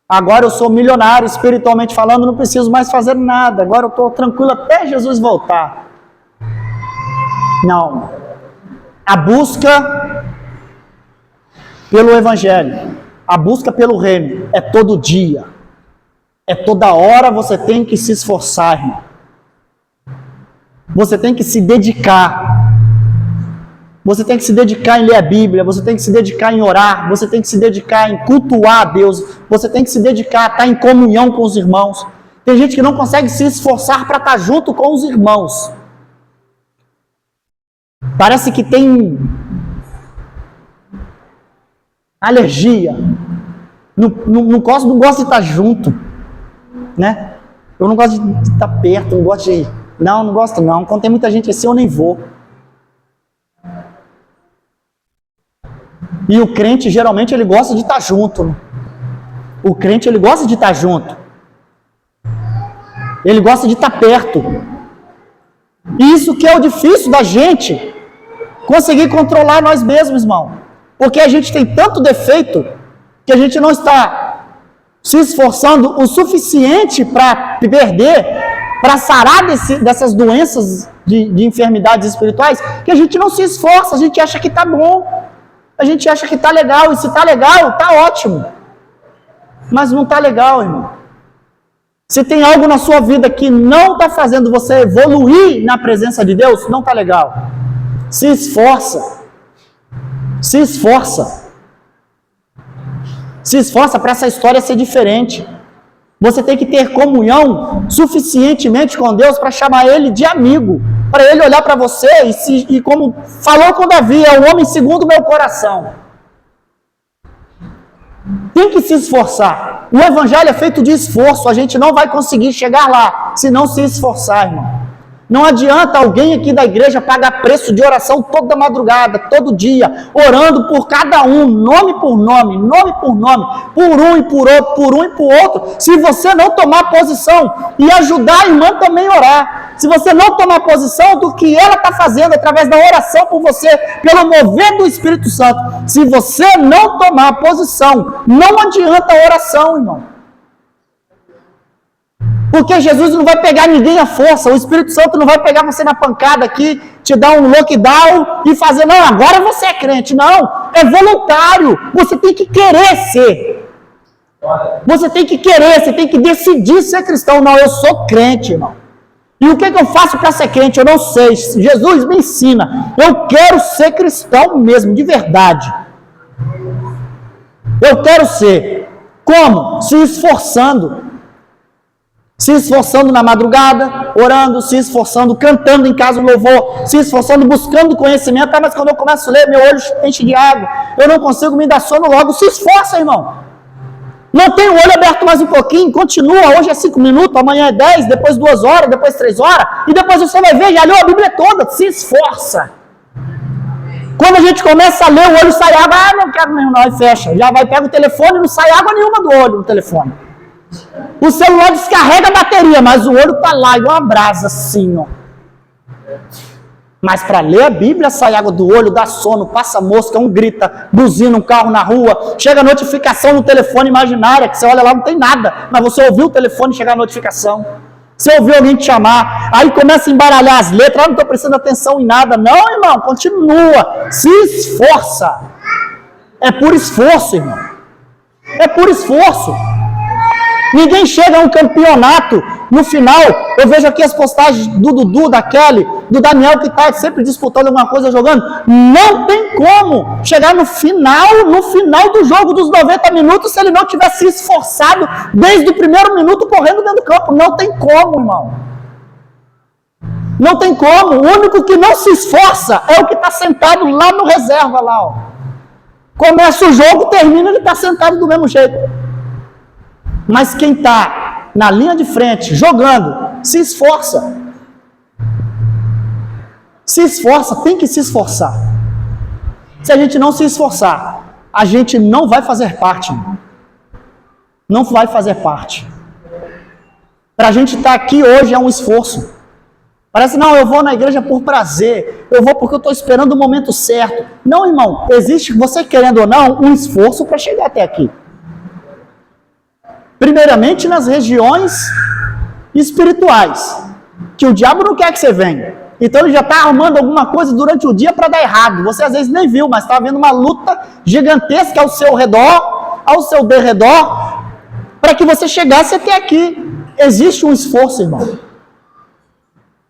Agora eu sou milionário, espiritualmente falando, não preciso mais fazer nada. Agora eu estou tranquilo até Jesus voltar. Não. A busca pelo Evangelho, a busca pelo reino é todo dia. É toda hora você tem que se esforçar, irmão. Você tem que se dedicar. Você tem que se dedicar em ler a Bíblia, você tem que se dedicar em orar, você tem que se dedicar em cultuar a Deus, você tem que se dedicar a estar em comunhão com os irmãos. Tem gente que não consegue se esforçar para estar junto com os irmãos. Parece que tem alergia. Não gosta de estar junto, né? Eu não gosto de estar perto, não gosto de ir. Não gosto não. Quando tem muita gente assim, eu nem vou. E o crente, geralmente, ele gosta de estar junto. O crente, ele gosta de estar junto. Ele gosta de estar perto. E isso que é o difícil da gente conseguir controlar nós mesmos, irmão. Porque a gente tem tanto defeito que a gente não está se esforçando o suficiente para perder, para sarar dessas doenças de enfermidades espirituais, que a gente não se esforça, a gente acha que está bom. A gente acha que está legal, e se está legal, está ótimo. Mas não está legal, irmão. Se tem algo na sua vida que não está fazendo você evoluir na presença de Deus, não está legal. Se esforça. Se esforça. Se esforça para essa história ser diferente. Você tem que ter comunhão suficientemente com Deus para chamar Ele de amigo. Para Ele olhar para você e como falou com Davi, é o homem segundo o meu coração. Tem que se esforçar. O Evangelho é feito de esforço. A gente não vai conseguir chegar lá se não se esforçar, irmão. Não adianta alguém aqui da igreja pagar preço de oração toda madrugada, todo dia, orando por cada um, nome por nome, por um e por outro, por um e por outro. Se você não tomar posição e ajudar a irmã também a orar, se você não tomar posição do que ela está fazendo através da oração por você, pelo mover do Espírito Santo, se você não tomar posição, não adianta a oração, irmão. Porque Jesus não vai pegar ninguém à força, o Espírito Santo não vai pegar você na pancada aqui, te dar um lockdown e fazer, não, agora você é crente. Não, é voluntário, você tem que querer ser. Você tem que querer, você tem que decidir ser cristão. Não, eu sou crente, irmão. E o que eu faço para ser crente? Eu não sei. Jesus me ensina. Eu quero ser cristão mesmo, de verdade. Eu quero ser. Como? Se esforçando. Se esforçando na madrugada, orando, se esforçando, cantando em casa o louvor, se esforçando, buscando conhecimento. Ah, mas quando eu começo a ler, meu olho enche de água, eu não consigo me dar sono logo. Se esforça, irmão. Não tem o olho aberto mais um pouquinho, continua. Hoje é 5 minutos, amanhã é 10, depois 2 horas, depois 3 horas, e depois você vai ver, já leu a Bíblia toda. Se esforça. Quando a gente começa a ler, o olho sai água, não quero mesmo não, e fecha. Já vai, pega o telefone, não sai água nenhuma do olho no telefone. O celular descarrega a bateria, mas o olho está lá, igual uma brasa, assim, ó. Mas para ler a Bíblia, sai água do olho, dá sono, passa mosca, um grita, buzina um carro na rua, chega a notificação no telefone imaginária, que você olha lá, não tem nada, mas você ouviu o telefone chegar a notificação. Você ouviu alguém te chamar, aí começa a embaralhar as letras, não estou prestando atenção em nada. Não, irmão, continua, se esforça. É por esforço, irmão. É por esforço. Ninguém chega a um campeonato no final. Eu vejo aqui as postagens do Dudu, da Kelly, do Daniel, que está sempre disputando alguma coisa, jogando. Não tem como chegar no final do jogo dos 90 minutos, se ele não tiver se esforçado desde o primeiro minuto correndo dentro do campo. Não tem como, irmão. Não tem como. O único que não se esforça é o que está sentado lá no reserva, lá, ó. Começa o jogo, termina, ele está sentado do mesmo jeito. Mas quem está na linha de frente, jogando, se esforça. Se esforça, tem que se esforçar. Se a gente não se esforçar, a gente não vai fazer parte. Não vai fazer parte. Para a gente estar aqui hoje é um esforço. Parece, não, eu vou na igreja por prazer, eu vou porque eu estou esperando o momento certo. Não, irmão, existe, você querendo ou não, um esforço para chegar até aqui. Primeiramente nas regiões espirituais, que o diabo não quer que você venha. Então ele já está arrumando alguma coisa durante o dia para dar errado. Você às vezes nem viu, mas está havendo uma luta gigantesca ao seu redor, ao seu derredor, para que você chegasse até aqui. Existe um esforço, irmão.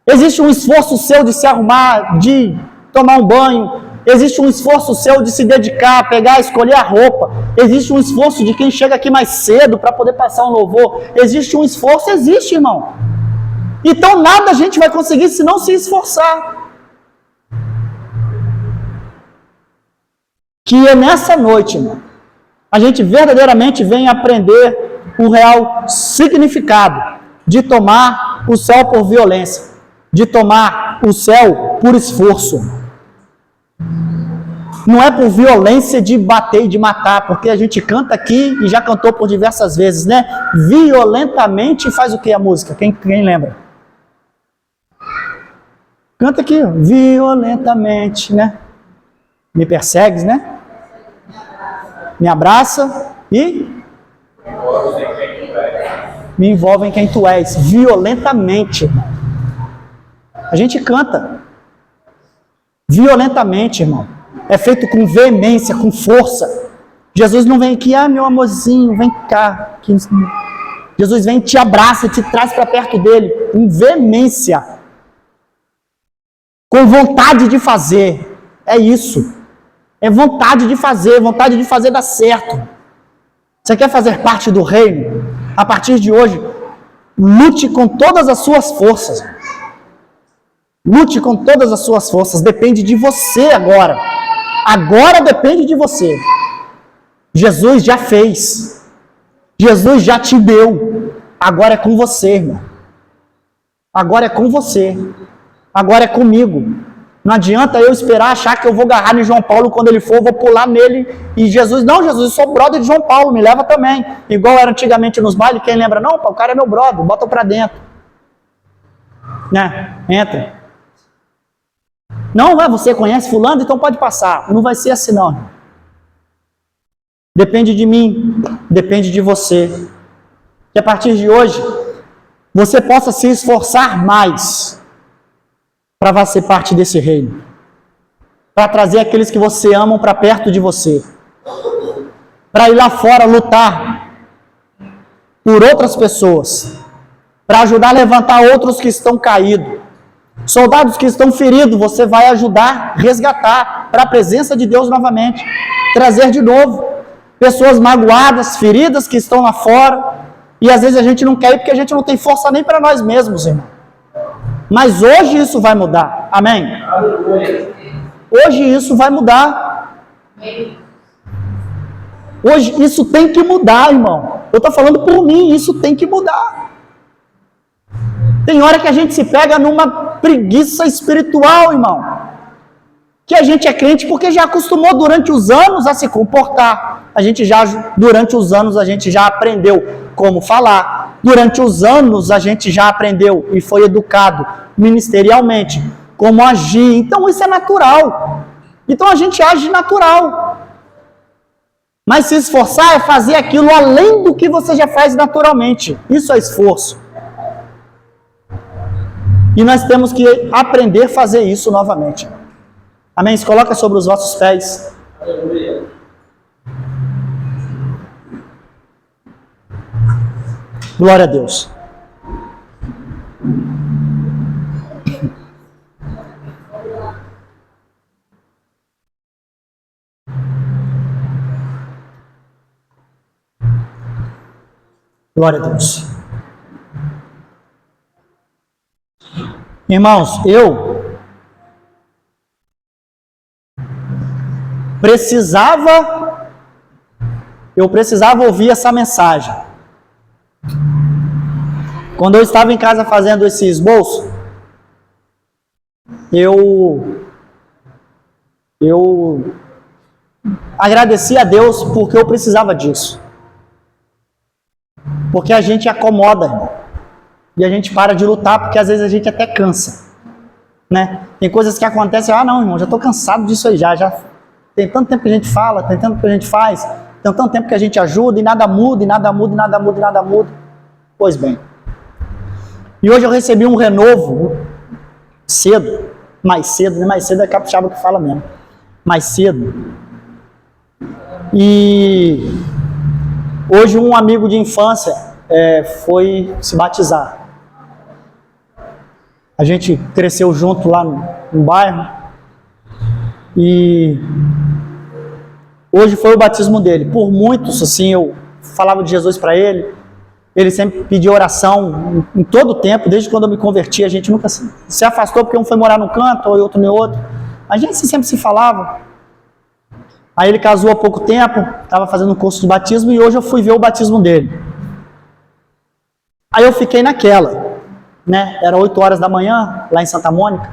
Existe um esforço seu de se arrumar, de tomar um banho. Existe um esforço seu de se dedicar, pegar, escolher a roupa. Existe um esforço de quem chega aqui mais cedo para poder passar um louvor. Existe um esforço, existe, irmão. Então nada a gente vai conseguir se não se esforçar. Que é nessa noite, irmão, a gente verdadeiramente vem aprender o real significado de tomar o céu por violência, de tomar o céu por esforço. Não é por violência de bater e de matar, porque a gente canta aqui e já cantou por diversas vezes, né? Violentamente faz o que a música? Quem lembra? Canta aqui, ó, violentamente, né? Me persegues, né? Me abraça e me envolve em quem tu és, violentamente, irmão. A gente canta violentamente, irmão. É feito com veemência, com força. Jesus não vem aqui, meu amorzinho, vem cá. Jesus vem, te abraça, te traz para perto dele, com veemência. Com vontade de fazer. É isso. É vontade de fazer dar certo. Você quer fazer parte do reino? A partir de hoje, lute com todas as suas forças. Lute com todas as suas forças. Depende de você agora. Agora depende de você. Jesus já fez. Jesus já te deu. Agora é com você, irmão. Agora é com você. Agora é comigo. Não adianta eu esperar achar que eu vou agarrar em João Paulo quando ele for, eu vou pular nele. E Jesus, não, Jesus, eu sou brother de João Paulo, me leva também. Igual era antigamente nos bailes, quem lembra? Não, o cara é meu brother, bota pra dentro. Né? Entra. Não, você conhece fulano, então pode passar. Não vai ser assim não. Depende de mim, depende de você. Que a partir de hoje, você possa se esforçar mais para fazer parte desse reino. Para trazer aqueles que você ama para perto de você. Para ir lá fora lutar por outras pessoas. Para ajudar a levantar outros que estão caídos. Soldados que estão feridos, você vai ajudar, resgatar para a presença de Deus novamente. Trazer de novo. Pessoas magoadas, feridas que estão lá fora. E às vezes a gente não quer ir porque a gente não tem força nem para nós mesmos, irmão. Mas hoje isso vai mudar. Amém? Hoje isso vai mudar. Hoje isso tem que mudar, irmão. Eu estou falando por mim, isso tem que mudar. Tem hora que a gente se pega numa preguiça espiritual, irmão. Que a gente é crente porque já acostumou durante os anos a se comportar. Durante os anos a gente já aprendeu como falar. Durante os anos a gente já aprendeu e foi educado ministerialmente como agir. Então isso é natural. Então a gente age natural. Mas se esforçar é fazer aquilo além do que você já faz naturalmente. Isso é esforço. E nós temos que aprender a fazer isso novamente. Amém? Se coloca sobre os vossos pés. Aleluia. Glória a Deus. Glória a Deus. Irmãos, eu precisava ouvir essa mensagem. Quando eu estava em casa fazendo esse esboço, eu agradeci a Deus porque eu precisava disso. Porque a gente acomoda, irmão. E a gente para de lutar porque às vezes a gente até cansa. Né? Tem coisas que acontecem, não, irmão, já estou cansado disso aí já tem tanto tempo que a gente fala, tem tanto tempo que a gente faz, Tem tanto tempo que a gente ajuda e nada muda, e nada muda, e nada muda, e nada muda. Pois bem. E hoje eu recebi um renovo cedo, mais cedo é capixaba que fala mesmo, mais cedo. E hoje um amigo de infância foi se batizar. A gente cresceu junto lá no bairro e hoje foi o batismo dele. Por muitos, assim, eu falava de Jesus para ele. Ele sempre pedia oração em todo o tempo, desde quando eu me converti. A gente nunca se afastou porque um foi morar num canto ou outro no outro. A gente sempre se falava. Aí ele casou há pouco tempo, estava fazendo um curso de batismo e hoje eu fui ver o batismo dele. Aí eu fiquei naquela, né? Era 8 horas da manhã, lá em Santa Mônica.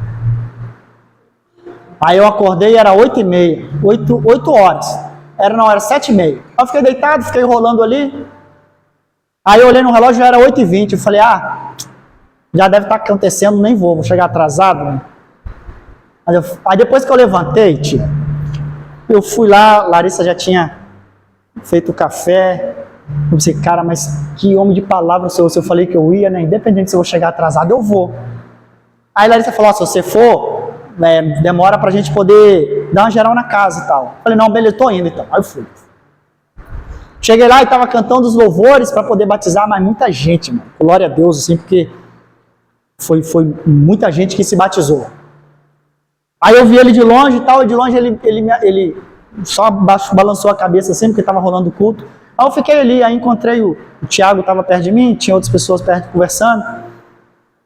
Aí eu acordei, era 8h30, 8 horas. Era 7h30. Aí eu fiquei deitado, fiquei rolando ali. Aí eu olhei no relógio, já era 8h20. Eu falei, já deve estar acontecendo, nem vou chegar atrasado. Né? Aí depois que eu levantei, tio, eu fui lá, Larissa já tinha feito o café. Eu pensei, cara, mas que homem de palavra, se eu falei que eu ia, né? Independente se eu vou chegar atrasado, eu vou. Aí Larissa falou, se você for, demora pra gente poder dar uma geral na casa e tal. Eu falei, não, beleza, tô indo então. Aí eu fui. Cheguei lá e tava cantando os louvores para poder batizar, mas muita gente, mano. Glória a Deus, assim, porque foi muita gente que se batizou. Aí eu vi ele de longe e tal, e de longe ele só balançou a cabeça assim, porque tava rolando o culto. Aí eu fiquei ali, aí encontrei o Tiago, tava perto de mim, tinha outras pessoas perto conversando.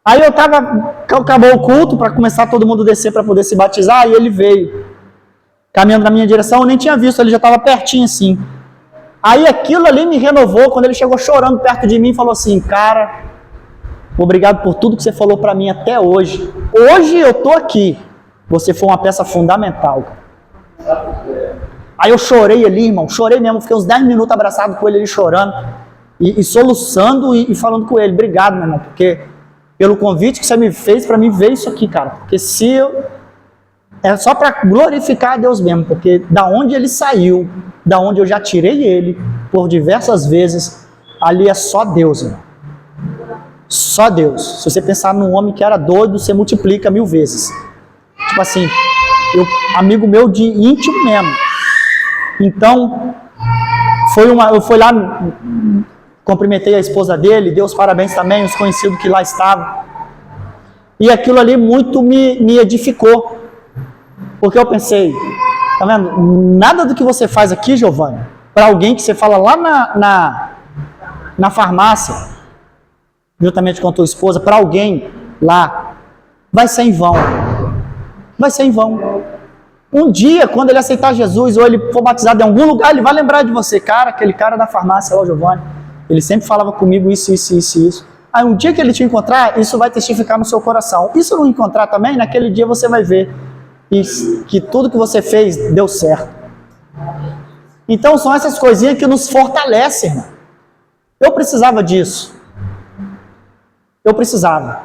Aí acabou o culto para começar todo mundo descer para poder se batizar, e ele veio caminhando na minha direção, eu nem tinha visto, ele já estava pertinho assim. Aí aquilo ali me renovou, quando ele chegou chorando perto de mim e falou assim, cara, obrigado por tudo que você falou para mim até hoje. Hoje eu tô aqui, você foi uma peça fundamental. Aí eu chorei ali, irmão, chorei mesmo, fiquei uns 10 minutos abraçado com ele ali chorando, e soluçando e falando com ele, obrigado, meu irmão, porque pelo convite que você me fez, para mim ver isso aqui, cara, porque se eu... É só para glorificar a Deus mesmo, porque da onde ele saiu, da onde eu já tirei ele, por diversas vezes, ali é só Deus, irmão. Só Deus. Se você pensar num homem que era doido, você multiplica 1000 vezes. Tipo assim, amigo meu de íntimo mesmo. Então, eu fui lá, cumprimentei a esposa dele, dei os parabéns também, os conhecidos que lá estavam. E aquilo ali muito me edificou. Porque eu pensei, tá vendo? Nada do que você faz aqui, Giovanni, para alguém que você fala lá na farmácia, juntamente com a tua esposa, para alguém lá, vai ser em vão. Vai ser em vão. Um dia, quando ele aceitar Jesus, ou ele for batizado em algum lugar, ele vai lembrar de você. Cara, aquele cara da farmácia lá, o Giovanni, ele sempre falava comigo isso. Aí um dia que ele te encontrar, isso vai testificar no seu coração. E se não encontrar também, naquele dia você vai ver que tudo que você fez deu certo. Então são essas coisinhas que nos fortalecem, irmão. Eu precisava disso. Eu precisava.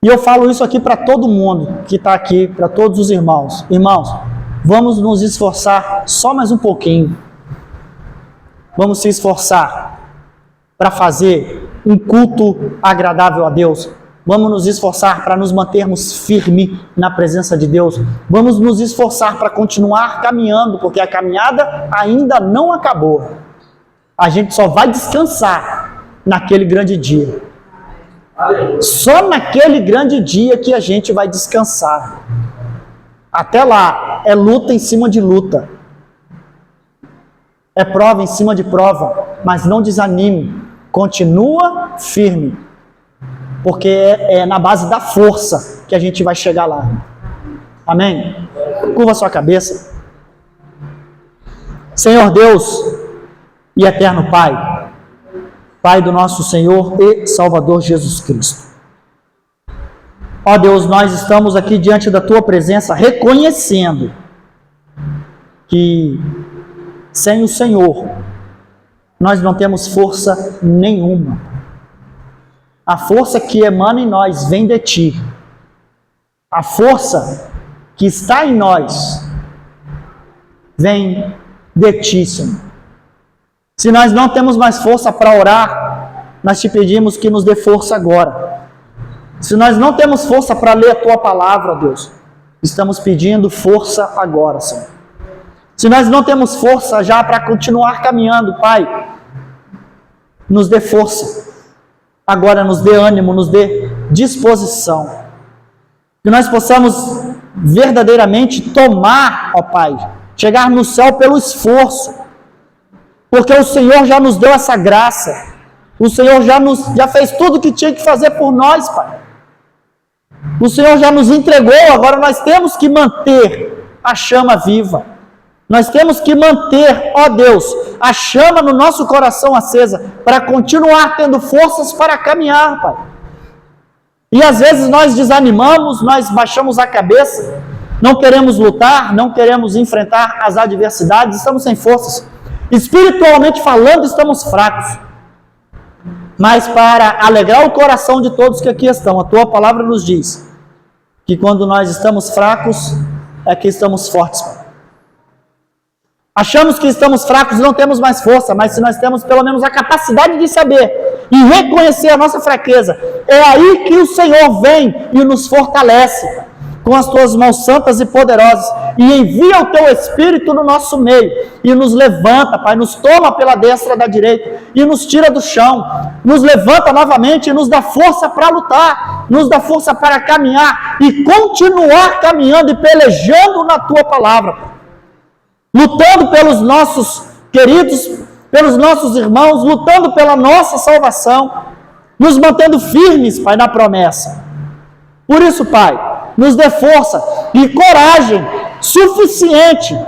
E eu falo isso aqui para todo mundo que está aqui, para todos os irmãos. Irmãos, vamos nos esforçar só mais um pouquinho. Vamos se esforçar para fazer um culto agradável a Deus. Vamos nos esforçar para nos mantermos firmes na presença de Deus. Vamos nos esforçar para continuar caminhando, porque a caminhada ainda não acabou. A gente só vai descansar naquele grande dia. Só naquele grande dia que a gente vai descansar. Até lá, é luta em cima de luta. É prova em cima de prova. Mas não desanime. Continua firme. Porque é na base da força que a gente vai chegar lá. Amém? Curva sua cabeça. Senhor Deus e eterno Pai, Pai do nosso Senhor e Salvador Jesus Cristo. Ó Deus, nós estamos aqui diante da Tua presença reconhecendo que sem o Senhor nós não temos força nenhuma. A força que emana em nós vem de Ti. A força que está em nós vem de Ti, Senhor. Se nós não temos mais força para orar, nós te pedimos que nos dê força agora. Se nós não temos força para ler a tua palavra, Deus, estamos pedindo força agora, Senhor. Se nós não temos força já para continuar caminhando, Pai, nos dê força. Agora nos dê ânimo, nos dê disposição. Que nós possamos verdadeiramente tomar, ó Pai, chegar no céu pelo esforço. Porque o Senhor já nos deu essa graça. O Senhor já fez tudo o que tinha que fazer por nós, Pai. O Senhor já nos entregou, agora nós temos que manter a chama viva. Nós temos que manter, ó Deus, a chama no nosso coração acesa, para continuar tendo forças para caminhar, Pai. E às vezes nós desanimamos, nós baixamos a cabeça, não queremos lutar, não queremos enfrentar as adversidades, estamos sem forças. Espiritualmente falando, estamos fracos. Mas para alegrar o coração de todos que aqui estão, a tua palavra nos diz que quando nós estamos fracos, é que estamos fortes, Pai. Achamos que estamos fracos e não temos mais força, mas se nós temos pelo menos a capacidade de saber e reconhecer a nossa fraqueza, é aí que o Senhor vem e nos fortalece com as tuas mãos santas e poderosas e envia o teu Espírito no nosso meio e nos levanta, Pai, nos toma pela destra da direita e nos tira do chão, nos levanta novamente e nos dá força para lutar, nos dá força para caminhar e continuar caminhando e pelejando na tua palavra, Pai. Lutando pelos nossos queridos, pelos nossos irmãos, lutando pela nossa salvação, nos mantendo firmes, Pai, na promessa. Por isso, Pai, nos dê força e coragem suficiente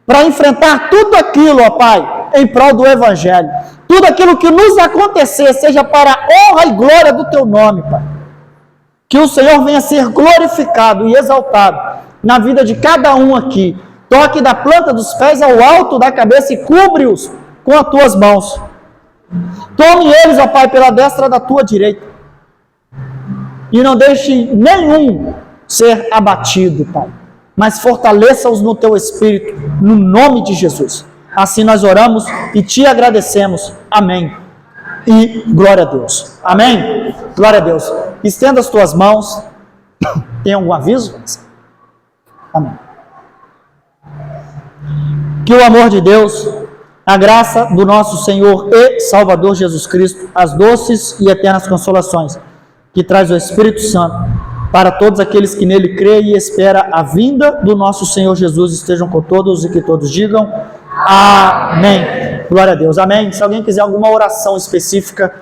para enfrentar tudo aquilo, ó Pai, em prol do Evangelho. Tudo aquilo que nos acontecer, seja para a honra e glória do Teu nome, Pai. Que o Senhor venha ser glorificado e exaltado na vida de cada um aqui. Toque da planta dos pés ao alto da cabeça e cubre-os com as tuas mãos. Tome eles, ó Pai, pela destra da tua direita. E não deixe nenhum ser abatido, Pai. Mas fortaleça-os no teu Espírito, no nome de Jesus. Assim nós oramos e te agradecemos. Amém. E glória a Deus. Amém. Glória a Deus. Estenda as tuas mãos. Tem algum aviso? Amém. Que o amor de Deus, a graça do nosso Senhor e Salvador Jesus Cristo, as doces e eternas consolações que traz o Espírito Santo para todos aqueles que nele creem e esperam a vinda do nosso Senhor Jesus, estejam com todos e que todos digam amém. Glória a Deus. Amém. Se alguém quiser alguma oração específica